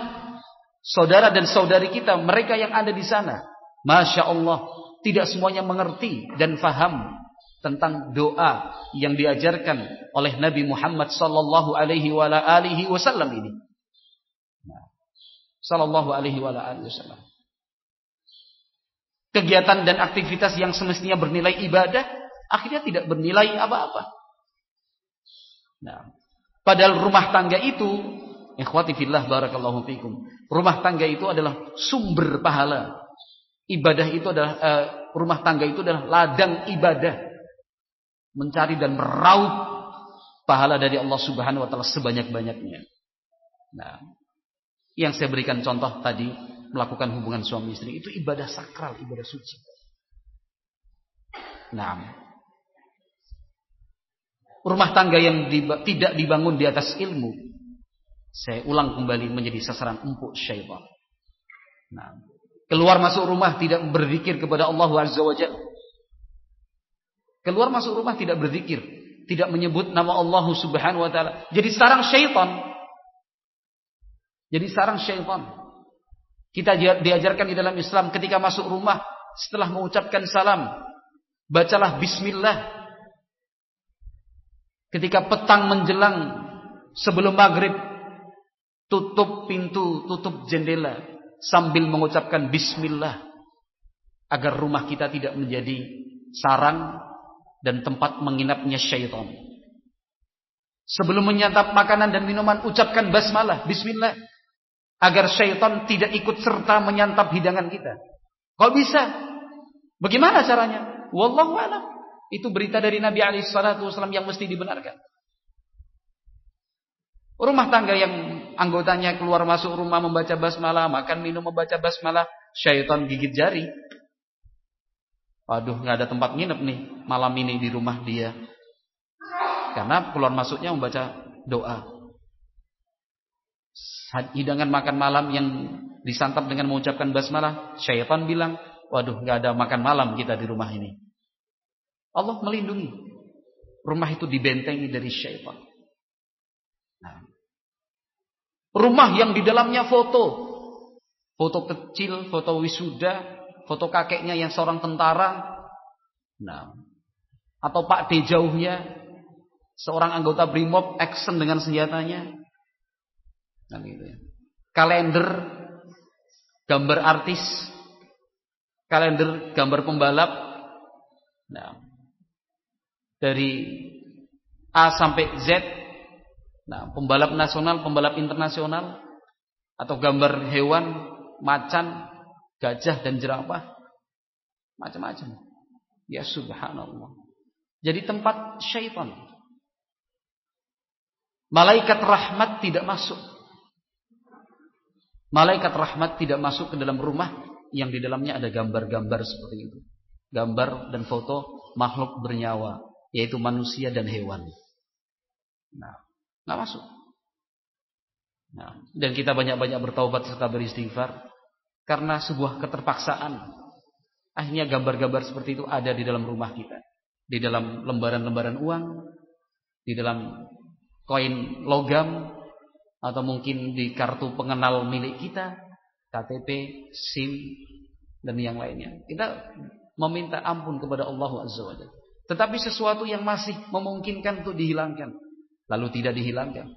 saudara dan saudari kita, mereka yang ada di sana, Masya Allah, tidak semuanya mengerti dan faham tentang doa yang diajarkan oleh Nabi Muhammad sallallahu alaihi wasallam ini. Sallallahu alaihi wasallam. Kegiatan dan aktivitas yang semestinya bernilai ibadah akhirnya tidak bernilai apa-apa. Nah, padahal rumah tangga itu, ikhwati fillah barakallahu fikum, rumah tangga itu adalah sumber pahala. Ibadah itu adalah rumah tangga itu adalah ladang ibadah, mencari dan meraup pahala dari Allah Subhanahu wa taala sebanyak-banyaknya. Nah, yang saya berikan contoh tadi, melakukan hubungan suami istri itu ibadah sakral, ibadah suci. Nah, rumah tangga yang tidak dibangun di atas ilmu, saya ulang kembali, menjadi sasaran empuk syaitan. Nah, keluar masuk rumah tidak berzikir kepada Allah Azza wa Jalla. Keluar masuk rumah tidak berzikir, tidak menyebut nama Allah Subhanahu wa taala, jadi sarang syaitan. Jadi sarang syaitan. Kita diajarkan di dalam Islam, ketika masuk rumah, setelah mengucapkan salam, bacalah bismillah. Ketika petang menjelang, sebelum maghrib, tutup pintu, tutup jendela, sambil mengucapkan bismillah, agar rumah kita tidak menjadi sarang dan tempat menginapnya syaitan. Sebelum menyantap makanan dan minuman, ucapkan basmalah, bismillah, agar syaitan tidak ikut serta menyantap hidangan kita. Kok bisa? Bagaimana caranya? Wallahu a'lam. Itu berita dari Nabi alaihi salatu wasallam yang mesti dibenarkan. Rumah tangga yang anggotanya keluar masuk rumah membaca basmalah, makan minum membaca basmalah, syaitan gigit jari. Waduh, nggak ada tempat nginep nih malam ini di rumah dia. Karena keluar masuknya membaca doa. Hidangan makan malam yang disantap dengan mengucapkan basmalah, syaitan bilang, waduh, gak ada makan malam kita di rumah ini. Allah melindungi. Rumah itu dibentengi dari syaitan. Nah, rumah yang di dalamnya foto kecil, foto wisuda, foto kakeknya yang seorang tentara, nah, atau Pak D jauhnya, seorang anggota Brimob action dengan senjatanya. Nah, gitu ya. Kalender gambar artis, kalender gambar pembalap. Nah, dari A sampai Z. Nah, pembalap nasional, pembalap internasional, atau gambar hewan, macan, gajah dan jerapah, macam-macam. Ya subhanallah. Jadi tempat syaitan. Malaikat rahmat tidak masuk. Malaikat rahmat tidak masuk ke dalam rumah yang di dalamnya ada gambar-gambar seperti itu. Gambar dan foto makhluk bernyawa, yaitu manusia dan hewan. Nah, nggak masuk. Nah, dan kita banyak-banyak bertaubat serta beristighfar karena sebuah keterpaksaan. Akhirnya gambar-gambar seperti itu ada di dalam rumah kita, di dalam lembaran-lembaran uang, di dalam koin logam, atau mungkin di kartu pengenal milik kita, KTP, SIM, dan yang lainnya. Kita meminta ampun kepada Allah Azza wa Jalla. Tetapi sesuatu yang masih memungkinkan untuk dihilangkan, lalu tidak dihilangkan.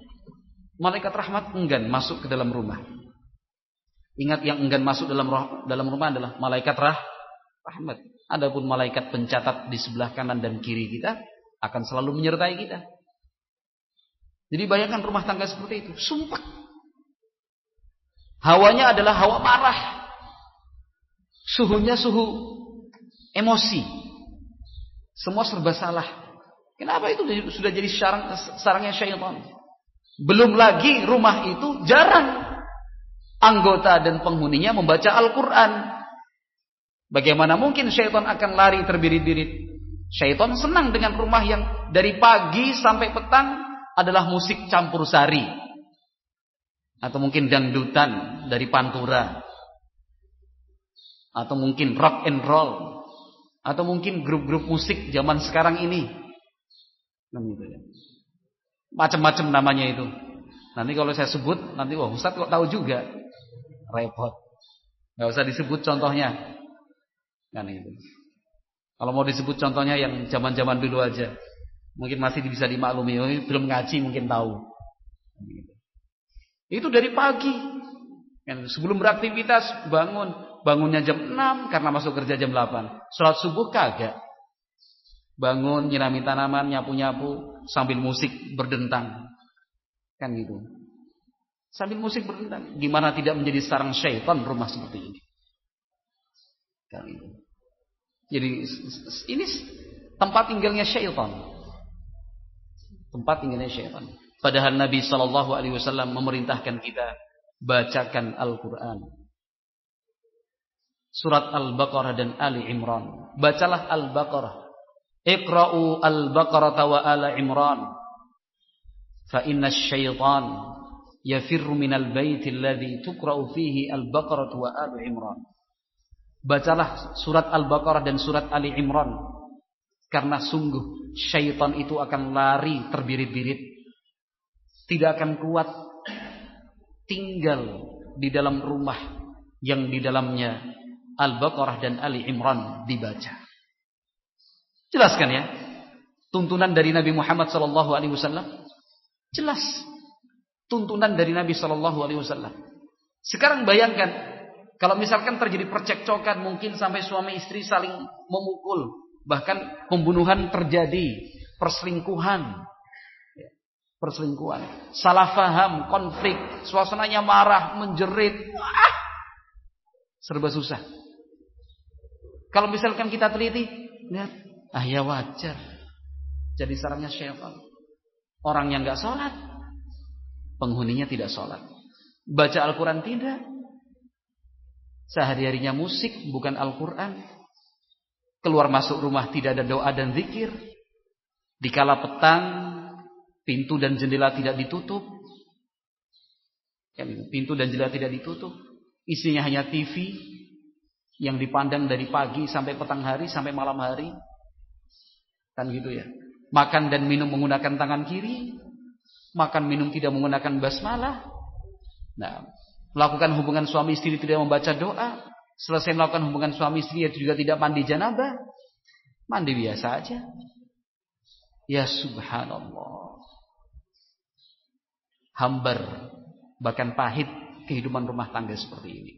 Malaikat rahmat enggan masuk ke dalam rumah. Ingat, yang enggan masuk dalam rumah adalah malaikat rahmat. Adapun malaikat pencatat di sebelah kanan dan kiri kita akan selalu menyertai kita. Jadi bayangkan rumah tangga seperti itu, sumpah. Hawanya adalah hawa marah. Suhunya suhu emosi. Semua serba salah. Kenapa itu sudah jadi sarangnya syaitan? Belum lagi rumah itu jarang anggota dan penghuninya membaca Al-Quran. Bagaimana mungkin syaitan akan lari terbirit-birit? Syaitan senang dengan rumah yang dari pagi sampai petang adalah musik campur sari. Atau mungkin dangdutan dari Pantura. Atau mungkin rock and roll. Atau mungkin grup-grup musik zaman sekarang ini. Macam-macam namanya itu. Nanti kalau saya sebut, nanti wah Ustaz kok tahu juga. Repot. Gak usah disebut contohnya. Kan itu. Kalau mau disebut contohnya yang zaman-zaman dulu aja. Mungkin masih bisa dimaklumi. Belum ngaji mungkin tahu. Itu dari pagi. Sebelum beraktivitas bangunnya jam 6 karena masuk kerja jam 8. Salat subuh kagak. Bangun, nyirami tanaman, nyapu-nyapu sambil musik berdentang. Kan gitu. Sambil musik berdentang. Gimana tidak menjadi sarang syaitan rumah seperti ini? Kan gitu. Jadi ini tempat tinggalnya syaitan. Tempat tinggalnya syaitan. Padahal Nabi SAW memerintahkan kita bacakan Al-Quran. Surat Al-Baqarah dan Ali Imran. Bacalah Al-Baqarah. Iqra'u Al-Baqarah wa Ala Imran. Fa inna syaitan yafirru minal baiti alladhi tuqra'u fihi Al-Baqarah wa Ala Imran. Bacalah surat Al-Baqarah dan surat Ali Imran. Karena sungguh syaitan itu akan lari terbirit-birit. Tidak akan kuat tinggal di dalam rumah yang di dalamnya Al-Baqarah dan Ali Imran dibaca. Jelaskan ya. Tuntunan dari Nabi Muhammad SAW. Jelas. Tuntunan dari Nabi SAW. Sekarang bayangkan. Kalau misalkan terjadi percekcokan, mungkin sampai suami istri saling memukul, bahkan pembunuhan terjadi, perselingkuhan, salah faham, konflik, suasananya marah, menjerit, serba susah. Kalau misalkan kita teliti, lihat, ya wajar, jadi sarangnya syaitan. Orang yang nggak sholat, penghuninya tidak sholat, baca Al-Quran tidak. Sehari-harinya musik bukan Al-Quran. Keluar masuk rumah tidak ada doa dan zikir. Dikala petang, pintu dan jendela tidak ditutup. Pintu dan jendela tidak ditutup. Isinya hanya TV yang dipandang dari pagi sampai petang hari sampai malam hari. Kan gitu ya. Makan dan minum menggunakan tangan kiri. Makan minum tidak menggunakan basmalah. Nah, melakukan hubungan suami istri tidak membaca doa. Selesai melakukan hubungan suami istri juga tidak mandi janabah. Mandi biasa aja. Ya subhanallah. Hambar, bahkan pahit kehidupan rumah tangga seperti ini.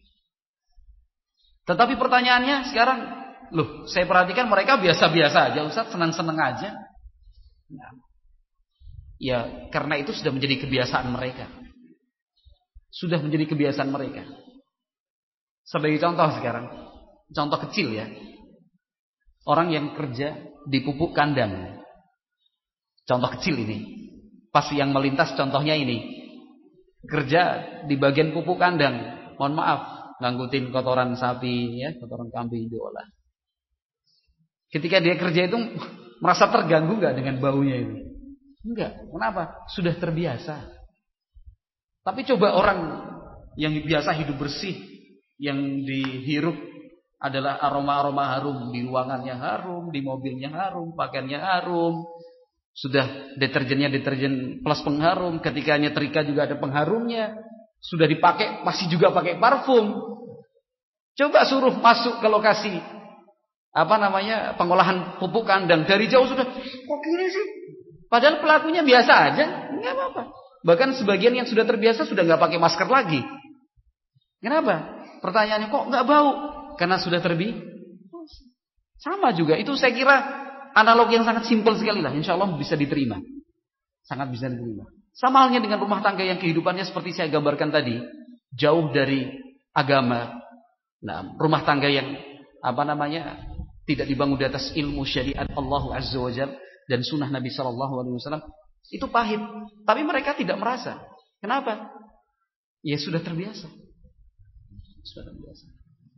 Tetapi pertanyaannya sekarang, loh, saya perhatikan mereka biasa-biasa aja, Ustaz, senang-senang aja. Nah, ya, karena itu sudah menjadi kebiasaan mereka. Sudah menjadi kebiasaan mereka. Sebagai contoh sekarang, contoh kecil ya. Orang yang kerja di pupuk kandang. Contoh kecil ini. Pas yang melintas contohnya ini. Kerja di bagian pupuk kandang. Mohon maaf, ngangkutin kotoran sapi ya, kotoran kambing diolah. Ketika dia kerja itu merasa terganggu enggak dengan baunya itu? Enggak. Kenapa? Sudah terbiasa. Tapi coba orang yang biasa hidup bersih, yang dihirup adalah aroma-aroma harum, di ruangannya harum, di mobilnya harum, pakaiannya harum, sudah deterjennya deterjen plus pengharum, ketika nyetrika juga ada pengharumnya, sudah dipakai masih juga pakai parfum. Coba suruh masuk ke lokasi pengolahan pupuk kandang, dari jauh sudah kok gini sih? Padahal pelakunya biasa aja, enggak apa-apa. Bahkan sebagian yang sudah terbiasa sudah nggak pakai masker lagi. Kenapa? Pertanyaannya kok nggak bau? Karena sudah terbiasa. Sama juga. Itu saya kira analogi yang sangat simpel sekali lah. Insya Allah bisa diterima. Sangat bisa diterima. Sama halnya dengan rumah tangga yang kehidupannya seperti saya gambarkan tadi, jauh dari agama. Nah, rumah tangga yang tidak dibangun di atas ilmu syariat Allah Azza wa Jalla dan sunnah Nabi SAW. Itu pahit, tapi mereka tidak merasa. Kenapa? Ya sudah terbiasa.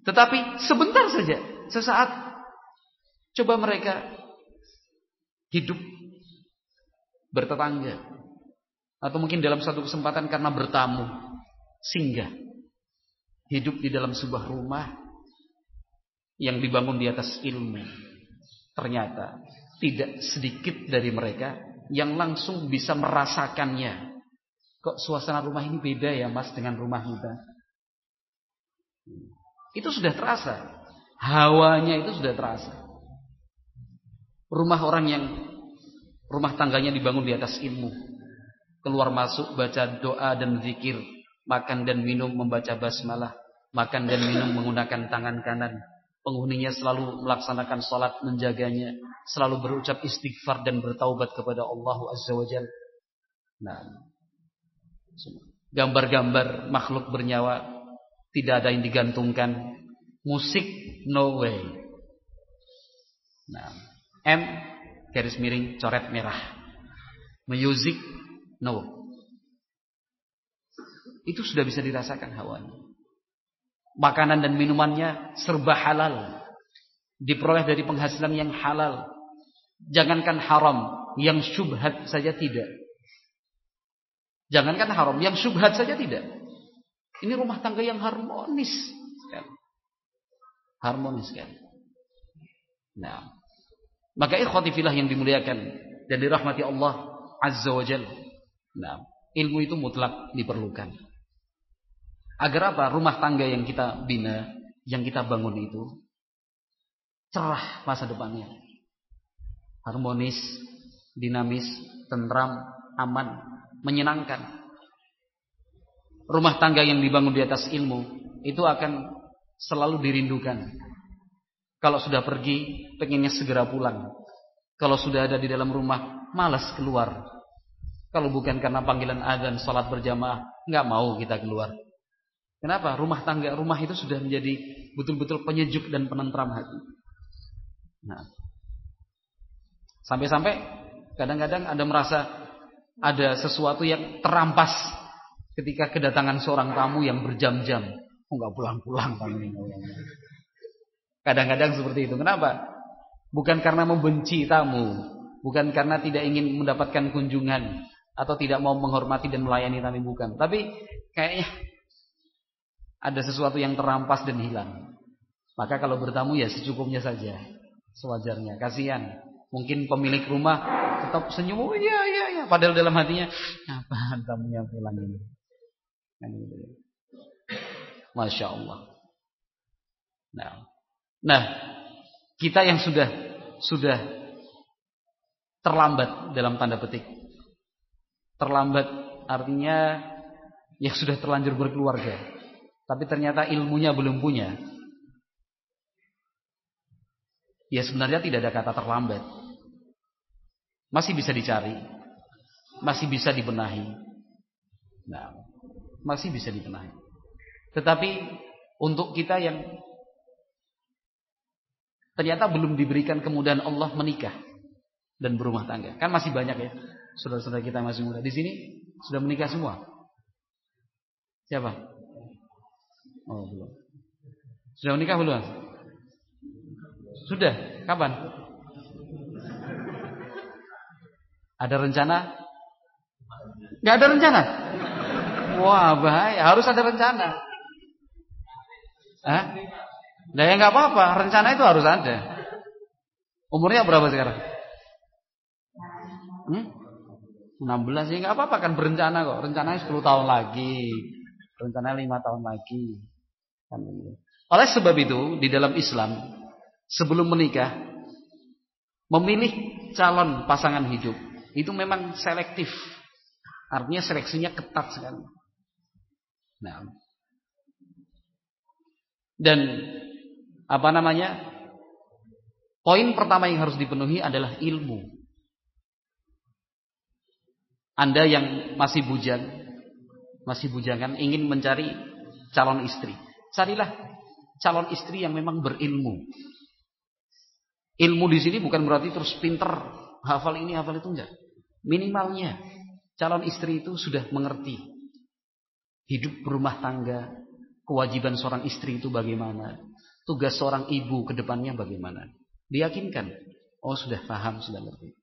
Tetapi sebentar saja, Sesaat coba mereka hidup bertetangga, atau mungkin dalam satu kesempatan karena bertamu, singgah hidup di dalam sebuah rumah yang dibangun di atas ilmu. Ternyata tidak sedikit dari mereka yang langsung bisa merasakannya. Kok suasana rumah ini beda ya mas dengan rumah kita? Itu sudah terasa. Hawanya itu sudah terasa. Rumah orang yang rumah tangganya dibangun di atas ilmu, keluar masuk baca doa dan zikir, makan dan minum membaca basmalah, makan dan minum menggunakan tangan kanan, penghuninya selalu melaksanakan salat, menjaganya, selalu berucap istighfar dan bertaubat kepada Allah Azza wa Jalla. Nah, gambar-gambar makhluk bernyawa tidak ada yang digantungkan, musik no way. Nah, M garis miring coret merah, music no. Itu sudah bisa dirasakan hawanya. Makanan dan minumannya serba halal, diperoleh dari penghasilan yang halal. Jangankan haram, yang syubhat saja tidak. Jangankan haram, yang syubhat saja tidak. Ini rumah tangga yang harmonis sekali. Harmonis sekali. Nah, maka ikhwati fillah yang dimuliakan dan dirahmati Allah Azza wa Jalla. Nah, ilmu itu mutlak diperlukan. Agar apa? Rumah tangga yang kita bina, yang kita bangun itu cerah masa depannya. Harmonis, dinamis, tentram, aman, menyenangkan. Rumah tangga yang dibangun di atas ilmu itu akan selalu dirindukan. Kalau sudah pergi, pengennya segera pulang. Kalau sudah ada di dalam rumah, malas keluar. Kalau bukan karena panggilan azan, salat berjamaah, nggak mau kita keluar. Kenapa? Rumah tangga, rumah itu sudah menjadi betul-betul penyejuk dan penentram hati. Nah, sampai-sampai kadang-kadang Anda merasa ada sesuatu yang terampas ketika kedatangan seorang tamu yang berjam-jam. Oh, nggak pulang-pulang tamu ini. Kadang-kadang seperti itu. Kenapa? Bukan karena membenci tamu, bukan karena tidak ingin mendapatkan kunjungan atau tidak mau menghormati dan melayani tamu, bukan. Tapi kayaknya ada sesuatu yang terampas dan hilang. Maka kalau bertamu ya secukupnya saja, sewajarnya. Kasihan. Mungkin pemilik rumah tetap senyum, oh iya. Padahal dalam hatinya, apaan tamunya pulang ini? Masya Allah. Nah, kita yang sudah terlambat dalam tanda petik. Terlambat artinya ya sudah terlanjur berkeluarga, tapi ternyata ilmunya belum punya. Ya sebenarnya tidak ada kata terlambat. Masih bisa dicari, masih bisa dibenahi. Nah, masih bisa dibenahi. Tetapi untuk kita yang ternyata belum diberikan kemudahan Allah menikah dan berumah tangga. Kan masih banyak ya saudara-saudara kita masih muda. Di sini sudah menikah semua. Siapa? Oh, belum. Sudah menikah belum? Sudah. Kapan? Ada rencana? Gak ada rencana? Wah, bahaya. Harus ada rencana. Hah? Nah ya nggak apa-apa, rencana itu harus ada. Umurnya berapa sekarang? 16 ya nggak apa-apa kan berencana kok. Rencananya 10 tahun lagi, rencananya 5 tahun lagi. Oleh sebab itu di dalam Islam sebelum menikah memilih calon pasangan hidup itu memang selektif. Artinya seleksinya ketat sekali. Nah, dan poin pertama yang harus dipenuhi adalah ilmu. Anda yang masih bujangan ingin mencari calon istri, carilah calon istri yang memang berilmu. Ilmu di sini bukan berarti terus pinter, hafal ini, hafal itu, enggak. Minimalnya calon istri itu sudah mengerti hidup berumah tangga, kewajiban seorang istri itu bagaimana, Tugas seorang ibu ke depannya bagaimana? Diyakinkan. Oh sudah paham, sudah ngerti.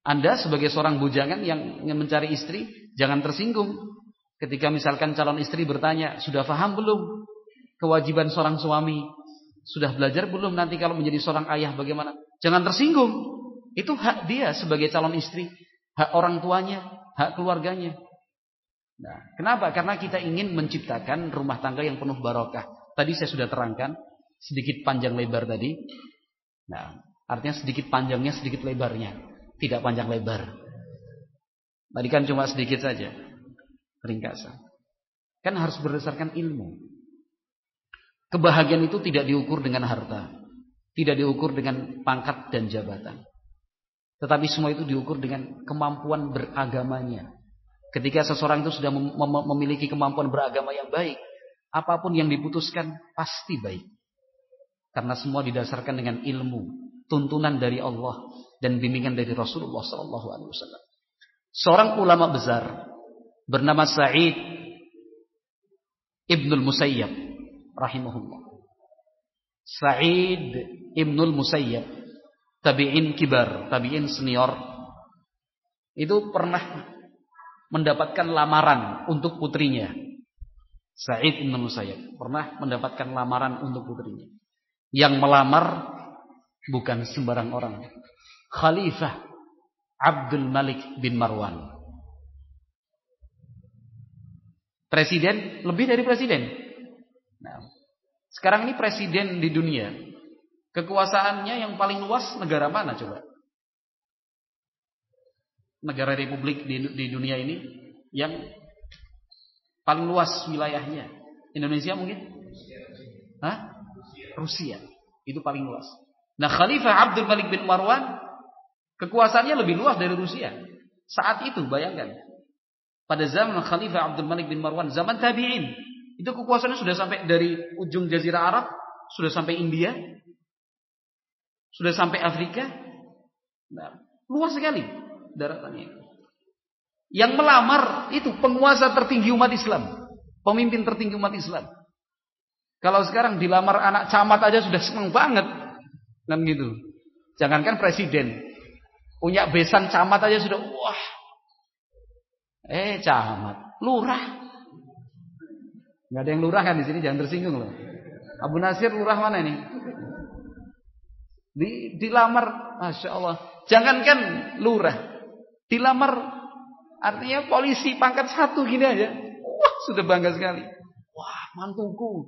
Anda sebagai seorang bujangan yang ingin mencari istri, jangan tersinggung. Ketika misalkan calon istri bertanya, sudah paham belum kewajiban seorang suami? Sudah belajar belum nanti kalau menjadi seorang ayah bagaimana? Jangan tersinggung. Itu hak dia sebagai calon istri. Hak orang tuanya, hak keluarganya. Nah, kenapa? Karena kita ingin menciptakan rumah tangga yang penuh barokah. Tadi saya sudah terangkan sedikit panjang lebar tadi. Nah, artinya sedikit panjangnya, sedikit lebarnya, tidak panjang lebar. Tadi kan cuma sedikit saja, ringkasan. Kan harus berdasarkan ilmu. Kebahagiaan itu tidak diukur dengan harta, tidak diukur dengan pangkat dan jabatan. Tetapi semua itu diukur dengan kemampuan beragamanya. Ketika seseorang itu sudah memiliki kemampuan beragama yang baik, apapun yang diputuskan pasti baik. Karena semua didasarkan dengan ilmu, tuntunan dari Allah dan bimbingan dari Rasulullah SAW. Seorang ulama besar bernama Sa'id Ibnul Musayyab rahimahullah. Sa'id Ibnul Musayyab, tabi'in kibar, tabi'in senior, itu pernah mendapatkan lamaran untuk putrinya. Sa'id Ibnul Musayyab pernah mendapatkan lamaran untuk putrinya. Yang melamar bukan sembarang orang. Khalifah Abdul Malik bin Marwan. Presiden, lebih dari presiden. Nah, sekarang ini presiden di dunia, kekuasaannya yang paling luas negara mana coba? Negara republik di dunia ini yang paling luas wilayahnya. Indonesia mungkin? Hah? Rusia. Itu paling luas. Nah, Khalifah Abdul Malik bin Marwan kekuasaannya lebih luas dari Rusia. Saat itu bayangkan. Pada zaman Khalifah Abdul Malik bin Marwan, zaman tabi'in, itu kekuasaannya sudah sampai dari ujung Jazirah Arab, sudah sampai India, sudah sampai Afrika. Nah, luas sekali daratannya. Yang melamar itu penguasa tertinggi umat Islam, pemimpin tertinggi umat Islam. Kalau sekarang dilamar anak camat aja sudah senang banget, kan gitu. Jangankan presiden, punya besan camat aja sudah wah. Camat, lurah. Nggak ada yang lurah kan di sini, jangan tersinggung loh. Abu Nasir lurah mana ini? Dilamar, masya Allah. Jangankan lurah, dilamar artinya polisi pangkat 1 gini aja. Wah, sudah bangga sekali. Wah, mantuku.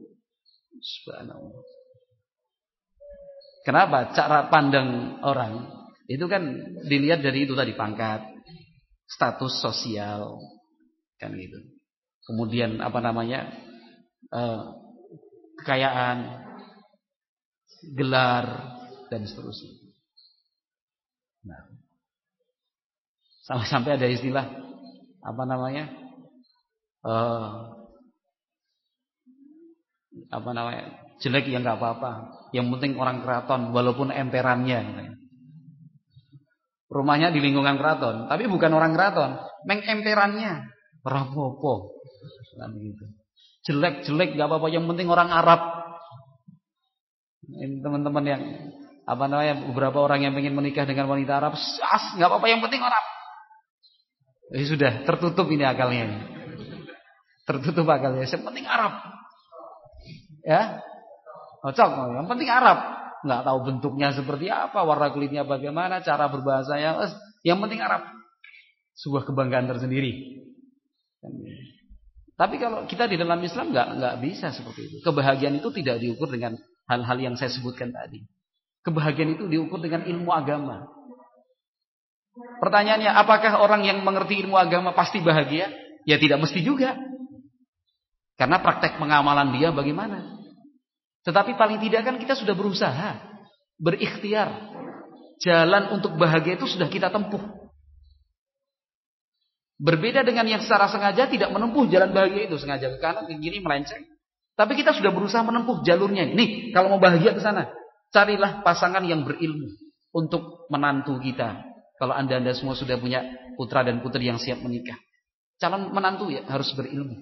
Subhanallah. Kenapa? Cara pandang orang itu kan dilihat dari itu tadi, pangkat, status sosial, kan gitu. Kemudian kekayaan, gelar dan seterusnya. Nah, sampai ada istilah jelek ya nggak apa-apa, yang penting orang keraton walaupun emperannya. Rumahnya di lingkungan keraton, tapi bukan orang keraton, emperannya rapopo, kan gitu. Jelek nggak apa-apa, yang penting orang Arab. Ini teman-teman yang beberapa orang yang ingin menikah dengan wanita Arab, nggak apa-apa, yang penting Arab. Sudah tertutup ini akalnya, tertutup akalnya. Yang penting Arab. Ya, cocok. Yang penting Arab, nggak tahu bentuknya seperti apa, warna kulitnya bagaimana, cara berbahasanya, yang penting Arab. Sebuah kebanggaan tersendiri. Tapi kalau kita di dalam Islam nggak bisa seperti itu. Kebahagiaan itu tidak diukur dengan hal-hal yang saya sebutkan tadi. Kebahagiaan itu diukur dengan ilmu agama. Pertanyaannya, apakah orang yang mengerti ilmu agama pasti bahagia? Ya tidak mesti juga. Karena praktek pengamalan dia bagaimana? Tetapi paling tidak kan kita sudah berusaha, berikhtiar. Jalan untuk bahagia itu sudah kita tempuh. Berbeda dengan yang secara sengaja tidak menempuh jalan bahagia itu, sengaja ke kanan, ke kiri, melenceng. Tapi kita sudah berusaha menempuh jalurnya. Nih, kalau mau bahagia ke sana, carilah pasangan yang berilmu untuk menantu kita. Kalau anda semua sudah punya putra dan putri yang siap menikah, calon menantu ya harus berilmu.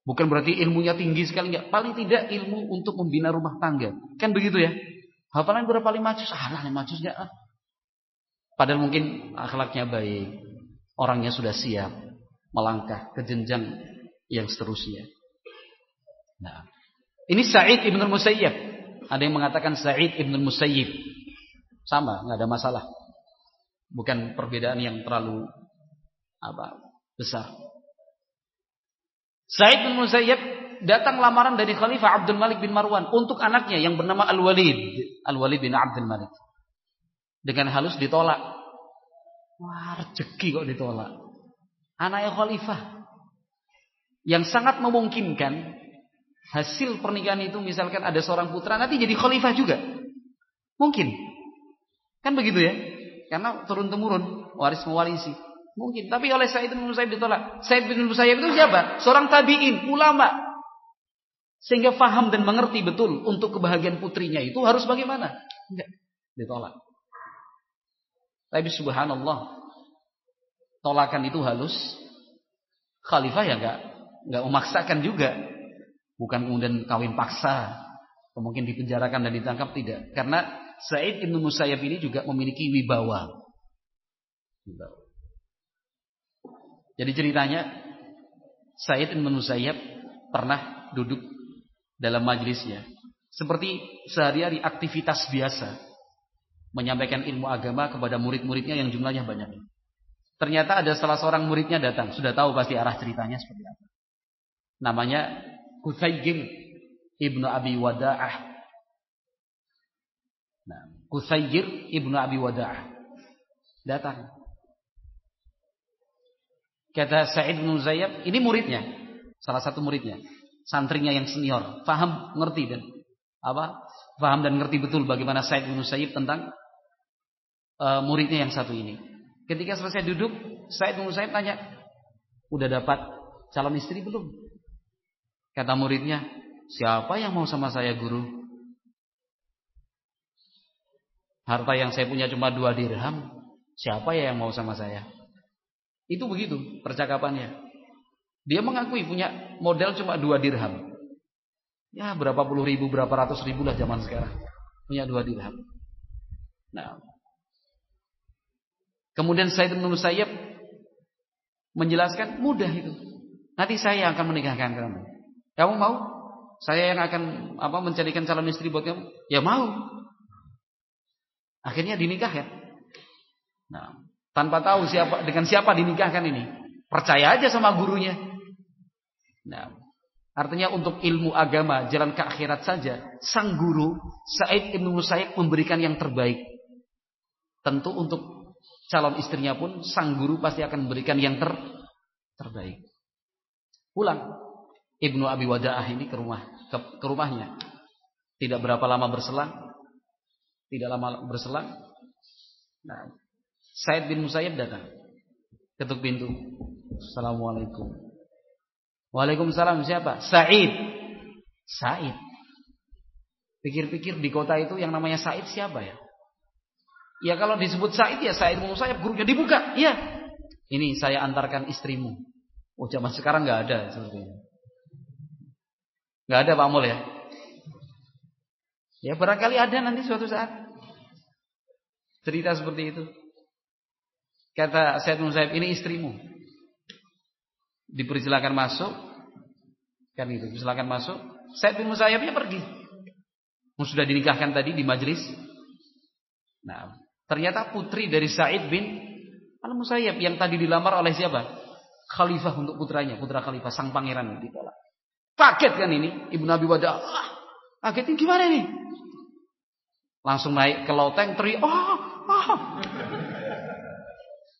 Bukan berarti ilmunya tinggi sekali, enggak. Paling tidak ilmu untuk membina rumah tangga. Kan begitu ya? Hafalan berapa 5 juz? 5 juz enggak. Padahal mungkin akhlaknya baik. Orangnya sudah siap melangkah ke jenjang yang seterusnya. Nah, ini Sa'id ibn al-Musayyib. Ada yang mengatakan Sa'id ibn al-Musayyib. Sama, enggak ada masalah. Bukan perbedaan yang terlalu besar. Sa'id bin Musayyib datang lamaran dari Khalifah Abdul Malik bin Marwan untuk anaknya yang bernama Al-Walid. Al-Walid bin Abdul Malik. Dengan halus ditolak. Wah, rezeki kok ditolak. Anaknya Khalifah. Yang sangat memungkinkan hasil pernikahan itu misalkan ada seorang putra nanti jadi Khalifah juga. Mungkin. Kan begitu ya? Karena turun-temurun, waris-mewarisi. Mungkin, tapi oleh Sa'id bin Musayyib ditolak. Sa'id bin Musayyib itu siapa? Seorang tabi'in, ulama. Sehingga faham dan mengerti betul untuk kebahagiaan putrinya itu harus bagaimana? Enggak, ditolak. Tapi subhanallah, tolakan itu halus. Khalifah ya enggak memaksakan juga. Bukan kemudian kawin paksa, atau mungkin dipenjarakan dan ditangkap, tidak. Karena Sa'id bin Musayyib ini juga memiliki wibawa. Jadi ceritanya Sa'id bin Musayyib pernah duduk dalam majelisnya seperti sehari-hari aktivitas biasa menyampaikan ilmu agama kepada murid-muridnya yang jumlahnya banyak. Ternyata ada salah seorang muridnya datang, sudah tahu pasti arah ceritanya seperti apa. Namanya Quthaygir ibnu Abi Wada'ah. Nah, Quthaygir ibnu Abi Wada'ah datang. Kata Sa'id bin Musayyib, ini muridnya, salah satu muridnya, santrinya yang senior, faham, ngerti dan faham dan ngerti betul bagaimana Sa'id bin Musayyib tentang muridnya yang satu ini. Ketika selesai duduk, Sa'id bin Musayyib tanya, udah dapat calon istri belum? Kata muridnya, siapa yang mau sama saya, guru? Harta yang saya punya cuma 2 dirham, siapa ya yang mau sama saya? Itu begitu percakapannya. Dia mengakui punya modal cuma 2 dirham. Ya berapa puluh ribu, berapa ratus ribu lah zaman sekarang. Punya 2 dirham. Nah, kemudian Sa'id bin Musayyib menjelaskan, mudah itu. Nanti saya akan menikahkan kamu. Kamu mau? Saya yang akan mencarikan calon istri buat kamu. Ya mau. Akhirnya dinikahkan. Nah, tanpa tahu dengan siapa dinikahkan ini. Percaya aja sama gurunya. Nah, artinya untuk ilmu agama, jalan ke akhirat saja, sang guru Sa'id bin Musayyib memberikan yang terbaik. Tentu untuk calon istrinya pun sang guru pasti akan memberikan yang terbaik. Pulang Ibnu Abi Wada'ah ini ke rumahnya. Tidak berapa lama berselang. Nah, Sa'id bin Musayyib datang. Ketuk pintu. Assalamualaikum. Waalaikumsalam, siapa? Sa'id. Pikir-pikir di kota itu yang namanya Sa'id siapa ya? Ya kalau disebut Sa'id ya Sa'id bin Musayyib, gurunya dibuka. Iya. Ini saya antarkan istrimu. Oh, zaman sekarang enggak ada seperti ini. Enggak ada Pak Mul ya? Ya barangkali ada nanti suatu saat. Cerita seperti itu. Kata Sa'id bin Musayyib, ini istrimu. Dipersilakan masuk. Kan itu, silakan masuk. Sa'id bin Musayyibnya pergi. Sudah dinikahkan tadi di majelis. Nah, ternyata putri dari Sa'id bin Al-Musayyib yang tadi dilamar oleh siapa? Khalifah untuk putranya, putra Khalifah, sang pangeran ditolak. Kaget kan ini Ibnu Abi Wada'ah. Kaget ini gimana nih? Langsung naik ke loteng teriak.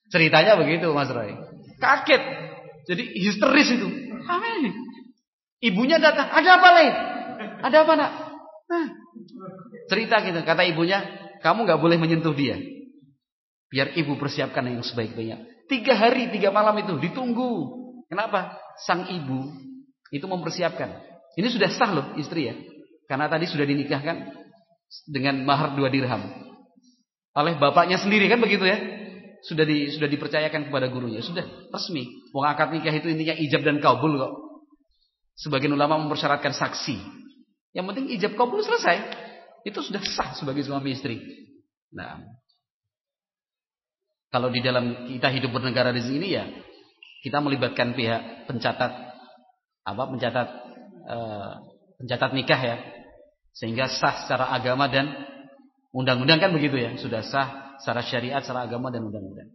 Ceritanya begitu Mas Roy. Kaget. Jadi histeris itu. Apa ini? Ibunya datang. Ada apa, Le? Ada apa, Nak? Cerita gitu. Kata ibunya, kamu gak boleh menyentuh dia. Biar ibu persiapkan yang sebaik-baiknya. 3 hari 3 malam itu ditunggu. Kenapa? Sang ibu itu mempersiapkan. Ini sudah sah loh istri ya. Karena tadi sudah dinikahkan dengan mahar 2 dirham. Oleh bapaknya sendiri kan begitu ya. Sudah dipercayakan kepada gurunya. Sudah resmi. Wong akad nikah itu intinya ijab dan kabul kok. Sebagian ulama mempersyaratkan saksi. Yang penting ijab kabul selesai. Itu sudah sah sebagai suami istri. Nah, kalau di dalam kita hidup bernegara di sini ya, kita melibatkan pihak pencatat nikah ya, sehingga sah secara agama dan undang-undang kan begitu ya, sudah sah secara syariat, secara agama dan undang-undang.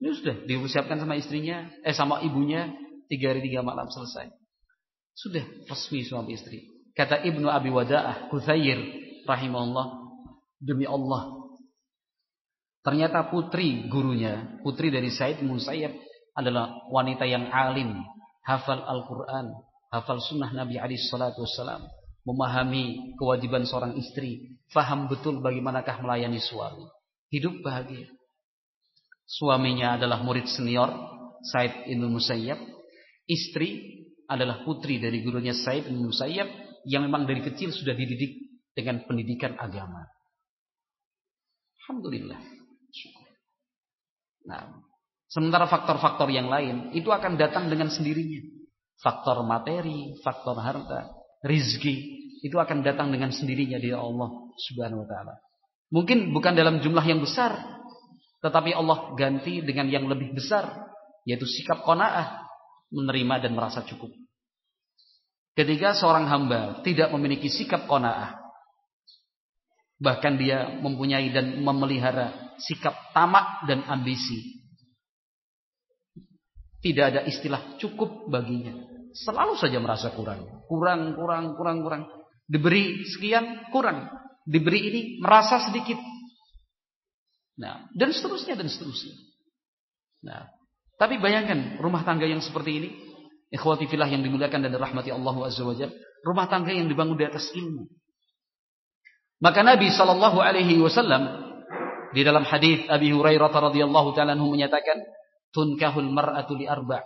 Ini sudah dipersiapkan sama istrinya, sama ibunya 3 hari 3 malam selesai. Sudah resmi suami istri. Kata Ibnu Abi Wada'ah Kuthayir rahimahullah, demi Allah, ternyata putri gurunya, putri dari Said bin Musayyab adalah wanita yang alim, hafal Al-Quran, hafal sunnah Nabi SAW, memahami kewajiban seorang istri, faham betul bagaimanakah melayani suami. Hidup bahagia. Suaminya adalah murid senior Said bin Musayyab, istri adalah putri dari gurunya Said bin Musayyab yang memang dari kecil sudah dididik dengan pendidikan agama. Alhamdulillah. Nah, sementara faktor-faktor yang lain itu akan datang dengan sendirinya. Faktor materi, faktor harta, rizki itu akan datang dengan sendirinya dari Allah Subhanahu wa taala. Mungkin bukan dalam jumlah yang besar, tetapi Allah ganti dengan yang lebih besar, yaitu sikap qanaah, menerima dan merasa cukup. Ketika seorang hamba tidak memiliki sikap qanaah, bahkan dia mempunyai dan memelihara sikap tamak dan ambisi, tidak ada istilah cukup baginya. Selalu saja merasa kurang. Diberi sekian, kurang. Diberi ini, merasa sedikit. Nah, dan seterusnya. Nah, tapi bayangkan rumah tangga yang seperti ini, ikhwati fillah yang dimuliakan dan dirahmati Allah Azza wa Jalla, rumah tangga yang dibangun di atas ilmu. Maka Nabi SAW di dalam hadis Abi Hurairah radhiyallahu taala anhu menyatakan, tunkahul mar'atu li arba',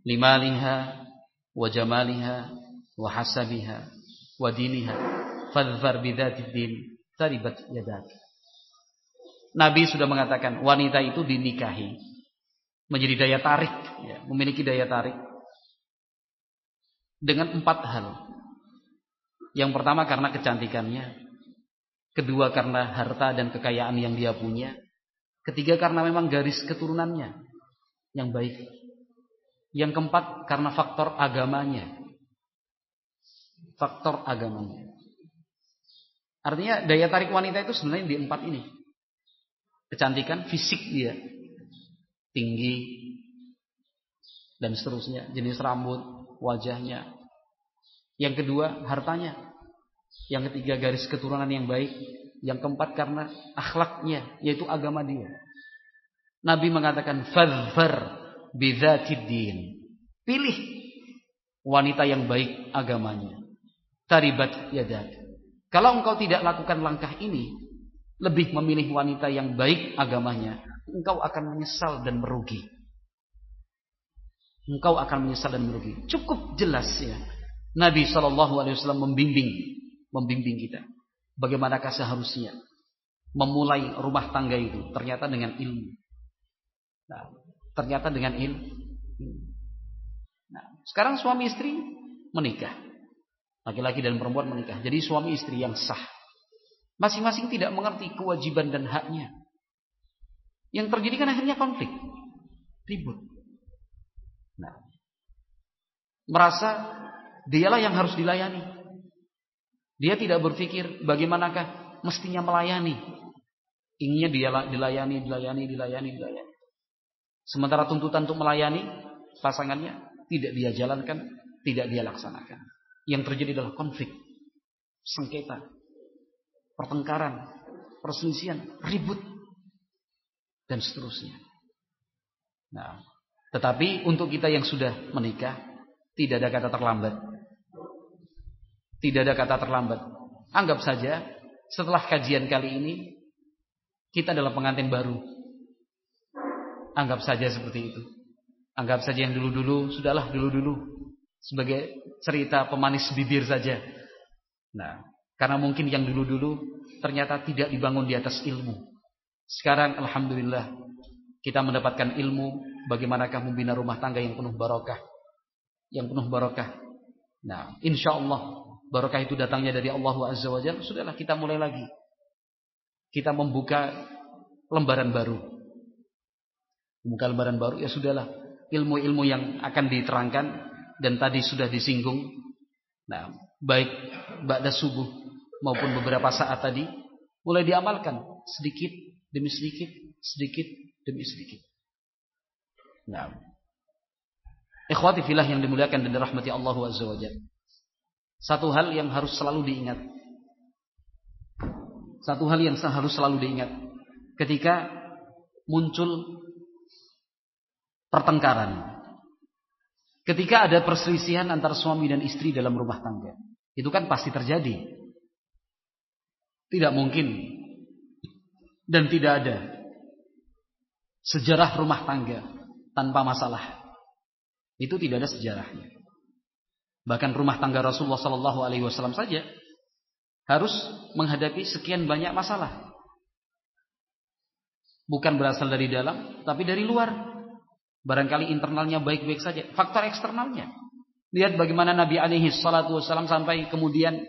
limaliha wa jamaliha wa hasabiha wa diniha fadhfar bidzatid din taribat yadak. Nabi sudah mengatakan wanita itu dinikahi menjadi daya tarik, ya, memiliki daya tarik dengan 4 hal. Yang pertama karena kecantikannya, kedua karena harta dan kekayaan yang dia punya, ketiga karena memang garis keturunannya yang baik, yang keempat karena faktor agamanya. Artinya daya tarik wanita itu sebenarnya di 4 ini. Kecantikan fisik dia, tinggi dan seterusnya, jenis rambut, wajahnya. Yang kedua hartanya. Yang ketiga garis keturunan yang baik. Yang keempat karena akhlaknya, yaitu agama dia. Nabi mengatakan fadhfar bidzatid din. Pilih wanita yang baik agamanya. Taribat yadak. Kalau engkau tidak lakukan langkah ini, lebih memilih wanita yang baik agamanya, engkau akan menyesal dan merugi. Cukup jelas ya. Nabi SAW membimbing kita. Bagaimanakah seharusnya memulai rumah tangga itu? Ternyata dengan ilmu. Nah, sekarang suami istri menikah. Laki-laki dan perempuan menikah. Jadi suami istri yang sah. Masing-masing tidak mengerti kewajiban dan haknya. Yang terjadi kan akhirnya konflik, ribut. Nah, merasa dialah yang harus dilayani. Dia tidak berpikir bagaimanakah mestinya melayani. Inginnya dia dilayani. Sementara tuntutan untuk melayani pasangannya tidak dia jalankan, tidak dia laksanakan. Yang terjadi adalah konflik, sengketa, pertengkaran, perselisihan, ribut, dan seterusnya. Nah, tetapi untuk kita yang sudah menikah, tidak ada kata terlambat. Anggap saja setelah kajian kali ini kita adalah pengantin baru. Anggap saja seperti itu. Anggap saja yang dulu-dulu, sudahlah dulu-dulu. Sebagai cerita pemanis bibir saja. Nah, karena mungkin yang dulu-dulu ternyata tidak dibangun di atas ilmu. Sekarang alhamdulillah kita mendapatkan ilmu bagaimanakah membina rumah tangga yang penuh barokah. Nah, insya Allah barakah itu datangnya dari Allah Azza wa Jalla. Sudahlah, kita mulai lagi. Kita membuka lembaran baru. Membuka lembaran baru, ya sudahlah. Ilmu-ilmu yang akan diterangkan dan tadi sudah disinggung. Nah, baik ba'da subuh maupun beberapa saat tadi mulai diamalkan sedikit demi sedikit, sedikit demi sedikit. Nah, ikhwati fillah yang dimuliakan dan dirahmati Allah Azza wa Jalla. Satu hal yang harus selalu diingat. Satu hal yang harus selalu diingat ketika muncul pertengkaran. Ketika ada perselisihan antara suami dan istri dalam rumah tangga. Itu kan pasti terjadi. Tidak mungkin dan tidak ada sejarah rumah tangga tanpa masalah. Itu tidak ada sejarahnya. Bahkan rumah tangga Rasulullah SAW saja harus menghadapi sekian banyak masalah. Bukan berasal dari dalam, tapi dari luar. Barangkali internalnya baik-baik saja. Faktor eksternalnya. Lihat bagaimana Nabi SAW sampai kemudian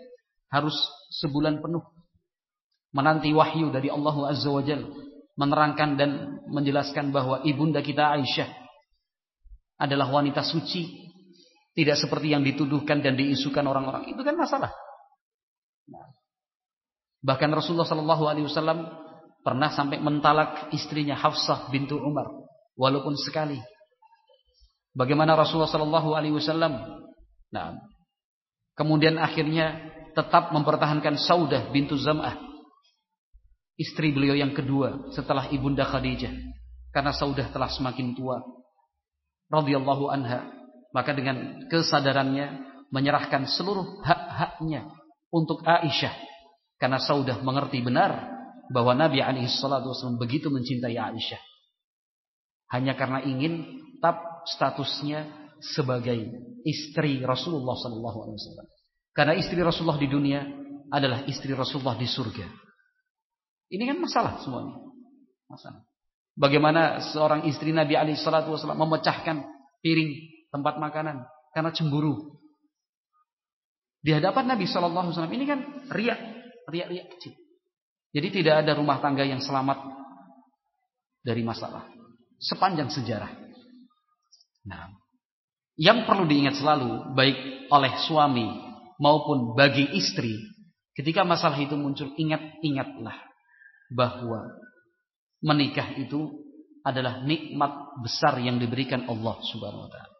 harus sebulan penuh menanti wahyu dari Allah Azza wa Jalla, menerangkan dan menjelaskan bahwa ibunda kita Aisyah adalah wanita suci, tidak seperti yang dituduhkan dan diisukan orang-orang. Itu kan masalah. Bahkan Rasulullah SAW pernah sampai mentalak istrinya Hafsah bintu Umar, walaupun sekali. Bagaimana Rasulullah SAW, kemudian akhirnya tetap mempertahankan Saudah bintu Zam'ah, istri beliau yang kedua setelah ibunda Khadijah, karena Saudah telah semakin tua, radhiyallahu anha. Maka dengan kesadarannya menyerahkan seluruh hak-haknya untuk Aisyah, karena Saudah mengerti benar bahwa Nabi SAW begitu mencintai Aisyah, hanya karena ingin tetap statusnya sebagai istri Rasulullah SAW. Karena istri Rasulullah di dunia adalah istri Rasulullah di surga. Ini kan masalah semuanya. Masalah. Bagaimana seorang istri Nabi SAW memecahkan piring tempat makanan karena cemburu di hadapan Nabi SAW. Ini kan riak kecil. Jadi tidak ada rumah tangga yang selamat dari masalah sepanjang sejarah. Nah, yang perlu diingat selalu baik oleh suami maupun bagi istri, ketika masalah itu muncul, ingatlah bahwa menikah itu adalah nikmat besar yang diberikan Allah Subhanahu wa taala.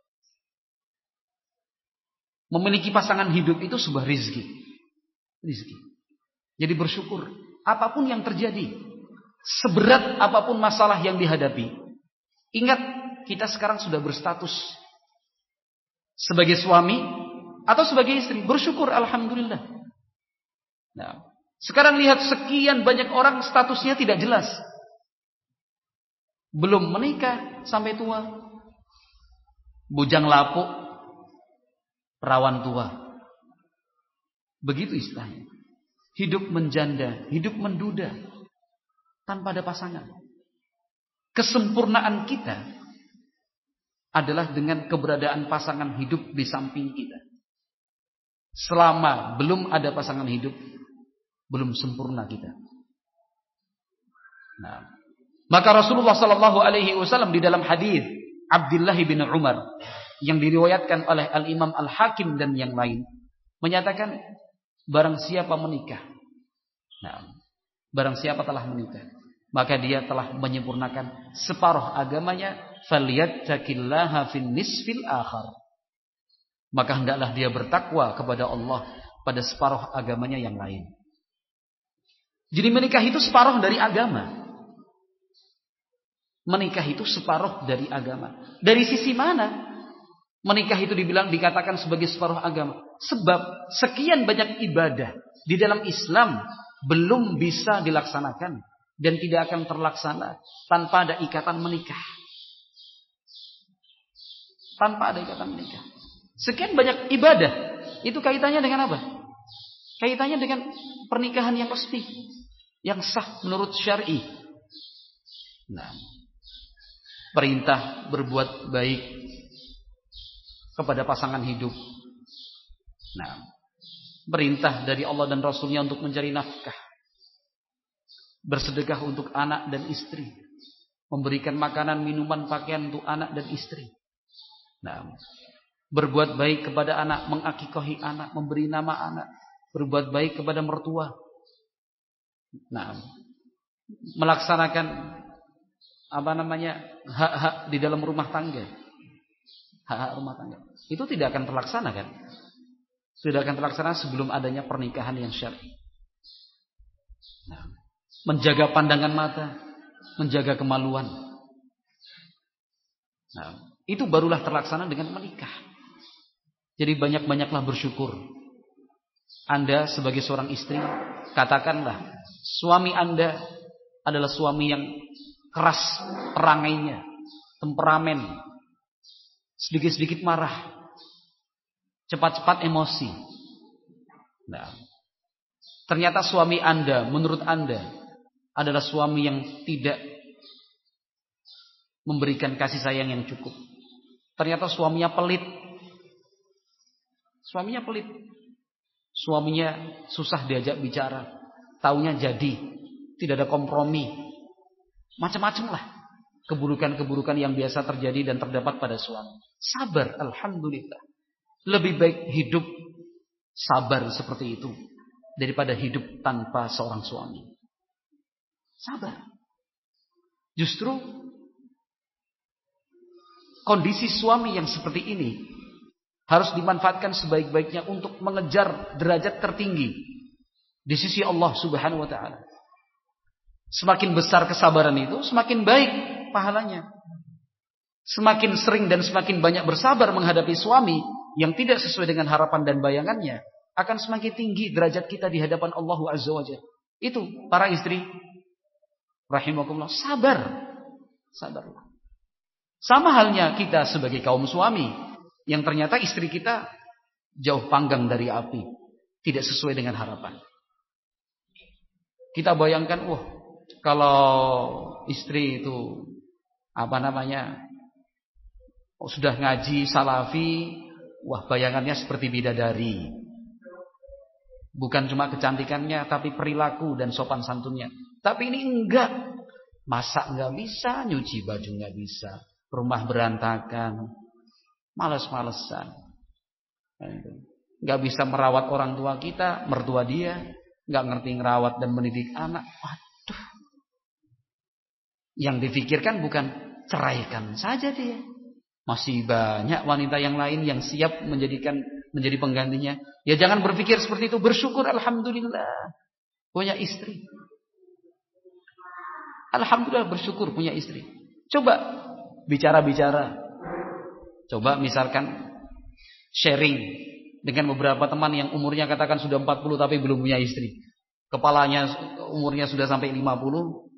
Memiliki pasangan hidup itu sebuah rizki. Jadi bersyukur apapun yang terjadi, seberat apapun masalah yang dihadapi. Ingat, kita sekarang sudah berstatus sebagai suami atau sebagai istri. Bersyukur, alhamdulillah. Nah, sekarang lihat sekian banyak orang statusnya tidak jelas. Belum menikah sampai tua. Bujang lapuk, perawan tua. Begitu istilahnya. Hidup menjanda, hidup menduda, tanpa ada pasangan. Kesempurnaan kita adalah dengan keberadaan pasangan hidup di samping kita. Selama belum ada pasangan hidup, belum sempurna kita. Nah, maka Rasulullah SAW di dalam hadis Abdullah bin Umar yang diriwayatkan oleh Al-Imam Al-Hakim dan yang lain menyatakan, barang siapa menikah, barang siapa telah menikah, maka dia telah menyempurnakan separuh agamanya. Falyattaqillaha fin nisfil akhar. Maka hendaklah dia bertakwa kepada Allah pada separuh agamanya yang lain. Jadi menikah itu separuh dari agama. Menikah itu separuh dari agama. Dari sisi mana menikah itu dikatakan sebagai separuh agama? Sebab sekian banyak ibadah di dalam Islam belum bisa dilaksanakan dan tidak akan terlaksana tanpa ada ikatan menikah. Tanpa ada ikatan menikah. Sekian banyak ibadah itu kaitannya dengan apa? Kaitannya dengan pernikahan yang resmi, yang sah menurut syar'i. Nah, perintah berbuat baik kepada pasangan hidup, Nah, perintah dari Allah dan Rasulnya untuk mencari nafkah, bersedekah untuk anak dan istri, memberikan makanan, minuman, pakaian untuk anak dan istri. Nah, berbuat baik kepada anak, mengakikahi anak, memberi nama anak, berbuat baik kepada mertua. Nah, melaksanakan hak-hak di dalam rumah tangga, hak-hak rumah tangga. Itu tidak akan terlaksana kan? Tidak akan terlaksana sebelum adanya pernikahan yang syar'i. Nah, menjaga pandangan mata, menjaga kemaluan. Nah, itu barulah terlaksana dengan menikah. Jadi banyak-banyaklah bersyukur. Anda sebagai seorang istri, katakanlah suami Anda adalah suami yang keras perangainya, temperamen, sedikit-sedikit marah, cepat-cepat emosi. Nah, ternyata suami Anda, menurut Anda, adalah suami yang tidak memberikan kasih sayang yang cukup. Ternyata suaminya pelit. Suaminya pelit. Suaminya susah diajak bicara. Taunya jadi. Tidak ada kompromi. Macam-macam lah keburukan-keburukan yang biasa terjadi dan terdapat pada suami. Sabar, alhamdulillah. Lebih baik hidup sabar seperti itu daripada hidup tanpa seorang suami. Sabar. Justru kondisi suami yang seperti ini harus dimanfaatkan sebaik-baiknya untuk mengejar derajat tertinggi di sisi Allah Subhanahu wa taala. Semakin besar kesabaran itu, semakin baik pahalanya. Semakin sering dan semakin banyak bersabar menghadapi suami yang tidak sesuai dengan harapan dan bayangannya, akan semakin tinggi derajat kita di hadapan Allah Azza wa Jalla. Itu para istri rahimakumullah, sabar. Sabarlah. Sama halnya kita sebagai kaum suami yang ternyata istri kita jauh panggang dari api, tidak sesuai dengan harapan. Kita bayangkan, kalau istri itu sudah ngaji salafi, bayangannya seperti bidadari. Bukan cuma kecantikannya, tapi perilaku dan sopan santunnya. Tapi ini enggak. Masak enggak bisa, nyuci baju enggak bisa, rumah berantakan, malas-malesan. Enggak bisa merawat orang tua kita, mertua dia, enggak ngerti ngerawat dan mendidik anak. Waduh. Yang difikirkan bukan ceraikan saja dia. Masih banyak wanita yang lain yang siap menjadi penggantinya. Ya jangan berpikir seperti itu. Bersyukur, alhamdulillah punya istri. Alhamdulillah bersyukur punya istri. Coba bicara-bicara. Coba misalkan sharing dengan beberapa teman yang umurnya katakan sudah 40 tapi belum punya istri. Kepalanya umurnya sudah sampai 50,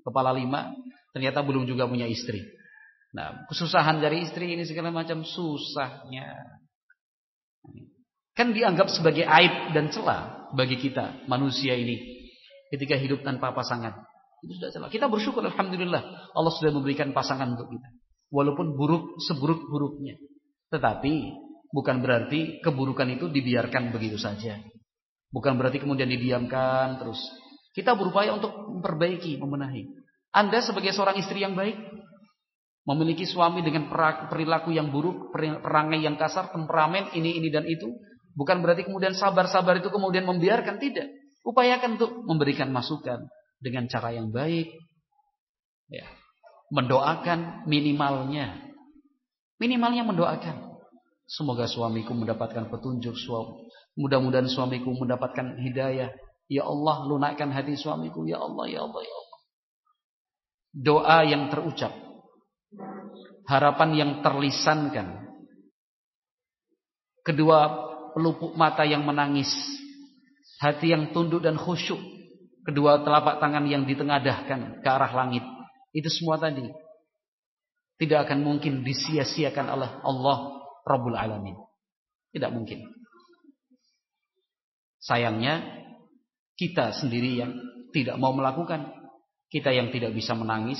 kepala 5. Ternyata belum juga punya istri. Nah, kesusahan dari istri ini segala macam susahnya. Kan dianggap sebagai aib dan celah bagi kita manusia ini ketika hidup tanpa pasangan. Itu sudah celah. Kita bersyukur alhamdulillah Allah sudah memberikan pasangan untuk kita. Walaupun buruk seburuk-buruknya. Tetapi bukan berarti keburukan itu dibiarkan begitu saja. Bukan berarti kemudian didiamkan terus. Kita berupaya untuk memperbaiki, membenahi. Anda sebagai seorang istri yang baik, memiliki suami dengan perilaku yang buruk, perangai yang kasar, temperamen, ini dan itu, bukan berarti kemudian sabar-sabar itu kemudian membiarkan, tidak. Upayakan untuk memberikan masukan dengan cara yang baik. Ya. Mendoakan minimalnya mendoakan. Semoga suamiku mendapatkan petunjuk, mudah-mudahan suamiku mendapatkan hidayah. Ya Allah, lunakkan hati suamiku, ya Allah, ya Allah, ya Allah. Doa yang terucap, harapan yang terlisankan, kedua pelupuk mata yang menangis, hati yang tunduk dan khusyuk, kedua telapak tangan yang ditengadahkan ke arah langit. Itu semua tadi tidak akan mungkin disia-siakan oleh Allah Rabbul Alamin. Tidak mungkin. Sayangnya kita sendiri yang tidak mau melakukan, kita yang tidak bisa menangis,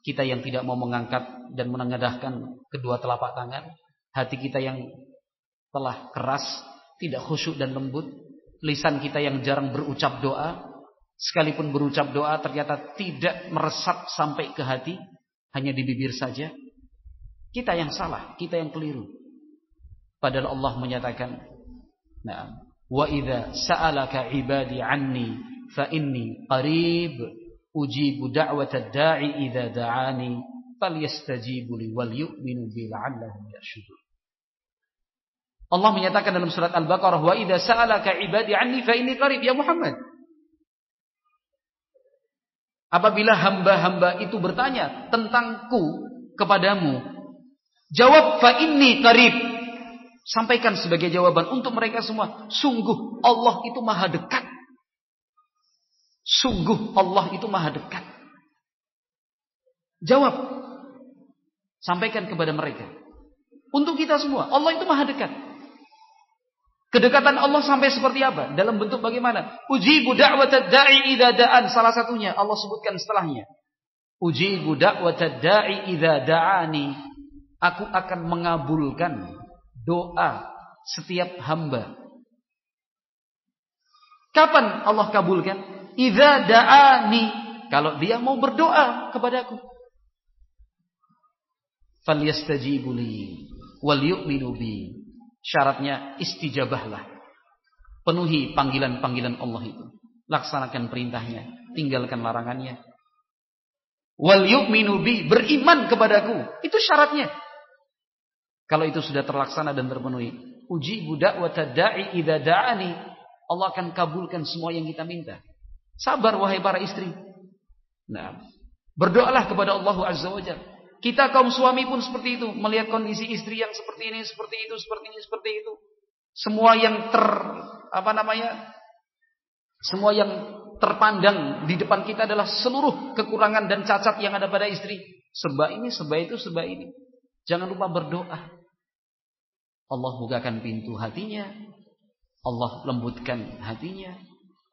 kita yang tidak mau mengangkat dan menengadahkan kedua telapak tangan, hati kita yang telah keras, tidak khusyuk dan lembut, lisan kita yang jarang berucap doa, sekalipun berucap doa ternyata tidak meresap sampai ke hati, hanya di bibir saja. Kita yang salah, kita yang keliru. Padahal Allah menyatakan, "Na'am, wa idza sa'alaka 'ibadi 'anni fa inni qarib ujibu da'watad da'i idza da'ani falyastajibu li wal yu'minu bi la'allahum yarshudun." Allah menyatakan dalam surat Al-Baqarah, "Wa idza sa'alaka 'ibadi 'anni fa inni qarib." Ya Muhammad, apabila hamba-hamba itu bertanya tentangku kepadamu, jawab fa inni qarib. Sampaikan sebagai jawaban untuk mereka semua, sungguh Allah itu maha dekat. Sungguh Allah itu maha dekat. Jawab. Sampaikan kepada mereka. Untuk kita semua, Allah itu maha dekat. Kedekatan Allah sampai seperti apa? Dalam bentuk bagaimana? Ujibu da'watad da'i idza da'an. Salah satunya Allah sebutkan setelahnya. Ujibu da'watad da'i idza da'ani. Aku akan mengabulkan doa setiap hamba. Kapan Allah kabulkan? Idza da'ani. Kalau dia mau berdoa kepadaku. Falyastajibu li wal yu'minu bi. Syaratnya istijabahlah. Penuhi panggilan-panggilan Allah itu. Laksanakan perintahnya, tinggalkan larangannya. Wal yu'minu bi, beriman kepadaku. Itu syaratnya. Kalau itu sudah terlaksana dan terpenuhi, ujibu da'watad da'i idza da'ani, Allah akan kabulkan semua yang kita minta. Sabar wahai para istri. Nah, berdoalah kepada Allah Azza wa Jalla. Kita kaum suami pun seperti itu, melihat kondisi istri yang seperti ini, seperti itu, seperti ini, seperti itu. Semua yang semua yang terpandang di depan kita adalah seluruh kekurangan dan cacat yang ada pada istri. Serba ini, serba itu, serba ini. Jangan lupa berdoa. Allah bukakan pintu hatinya, Allah lembutkan hatinya,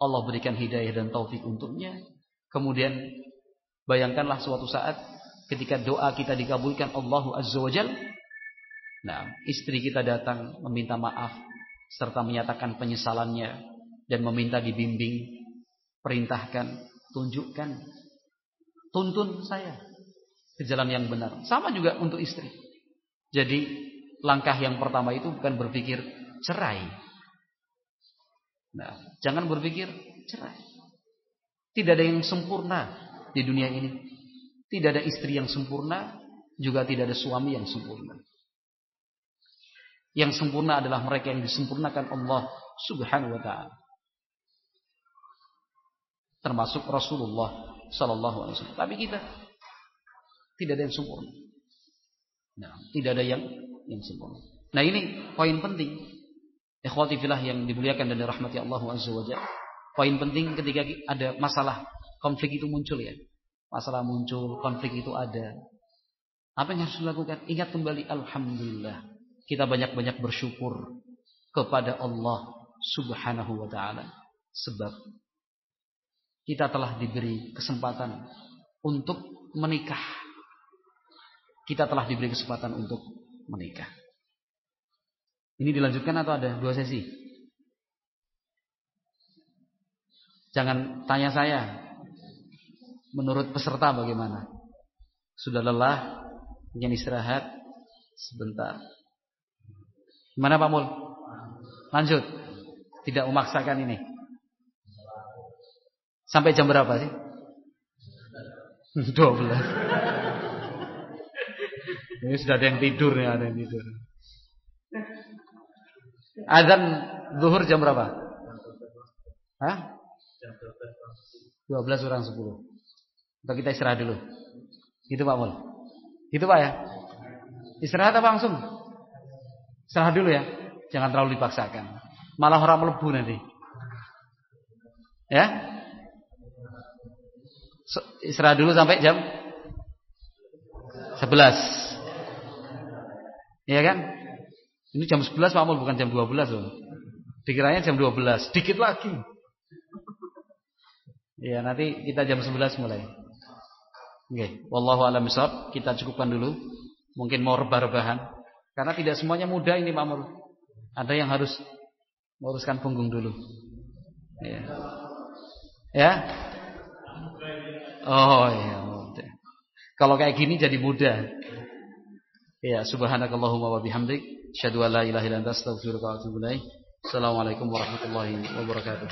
Allah berikan hidayah dan taufik untuknya. Kemudian bayangkanlah suatu saat ketika doa kita dikabulkan Allah Azza wa Jalla, nah, istri kita datang meminta maaf serta menyatakan penyesalannya dan meminta dibimbing, perintahkan, tunjukkan, tuntun saya ke jalan yang benar. Sama juga untuk istri. Jadi langkah yang pertama itu bukan berpikir cerai. Nah, jangan berpikir cerai. Tidak ada yang sempurna di dunia ini. Tidak ada istri yang sempurna, juga tidak ada suami yang sempurna. Yang sempurna adalah mereka yang disempurnakan Allah Subhanahu wa ta'ala. Termasuk Rasulullah sallallahu alaihi wasallam. Tapi kita tidak ada yang sempurna. Nah, tidak ada yang sempurna. Nah, ini poin penting. Ikhwati fillah yang dimuliakan dan dirahmati Allah Azza wa Jalla. Poin penting ketika ada masalah, konflik itu muncul ya. Masalah muncul, konflik itu ada. Apa yang harus dilakukan? Ingat kembali, alhamdulillah. Kita banyak-banyak bersyukur kepada Allah Subhanahu wa ta'ala. Sebab kita telah diberi kesempatan untuk menikah. Kita telah diberi kesempatan untuk menikah. Ini dilanjutkan atau ada 2 sesi? Jangan tanya saya. Menurut peserta bagaimana? Sudah lelah, ingin istirahat sebentar. Gimana Pak Mul? Lanjut. Tidak memaksakan ini. Sampai jam berapa sih? 12. Ini sudah ada yang tidur ya, ada yang tidur. Azan zuhur jam berapa? Hah? 12 kurang 10. Atau kita istirahat dulu. Gitu Pak Mul. Gitu Pak ya. Istirahat apa langsung? Istirahat dulu ya. Jangan terlalu dipaksakan. Malah orang melebu nanti. Ya. Istirahat dulu sampai jam 11. Iya kan? Ini jam 11 Pak Mul, bukan jam 12 loh. Dikiranya jam 12. Dikit lagi. Ya, nanti kita jam 11 mulai. Oke, wallahu a'lam bishawab. Kita cukupkan dulu. Mungkin mau rebah-rebahan karena tidak semuanya mudah ini Pak Mul. Ada yang harus Luruskan punggung dulu. Ya. Ya? Oh iya. Kalau kayak gini jadi mudah. Ya, subhanakallahumma wa bihamdik, asyhadu an la ilaha illa anta, astaghfiruka wa atubu ilaik. Assalamualaikum warahmatullahi wabarakatuh.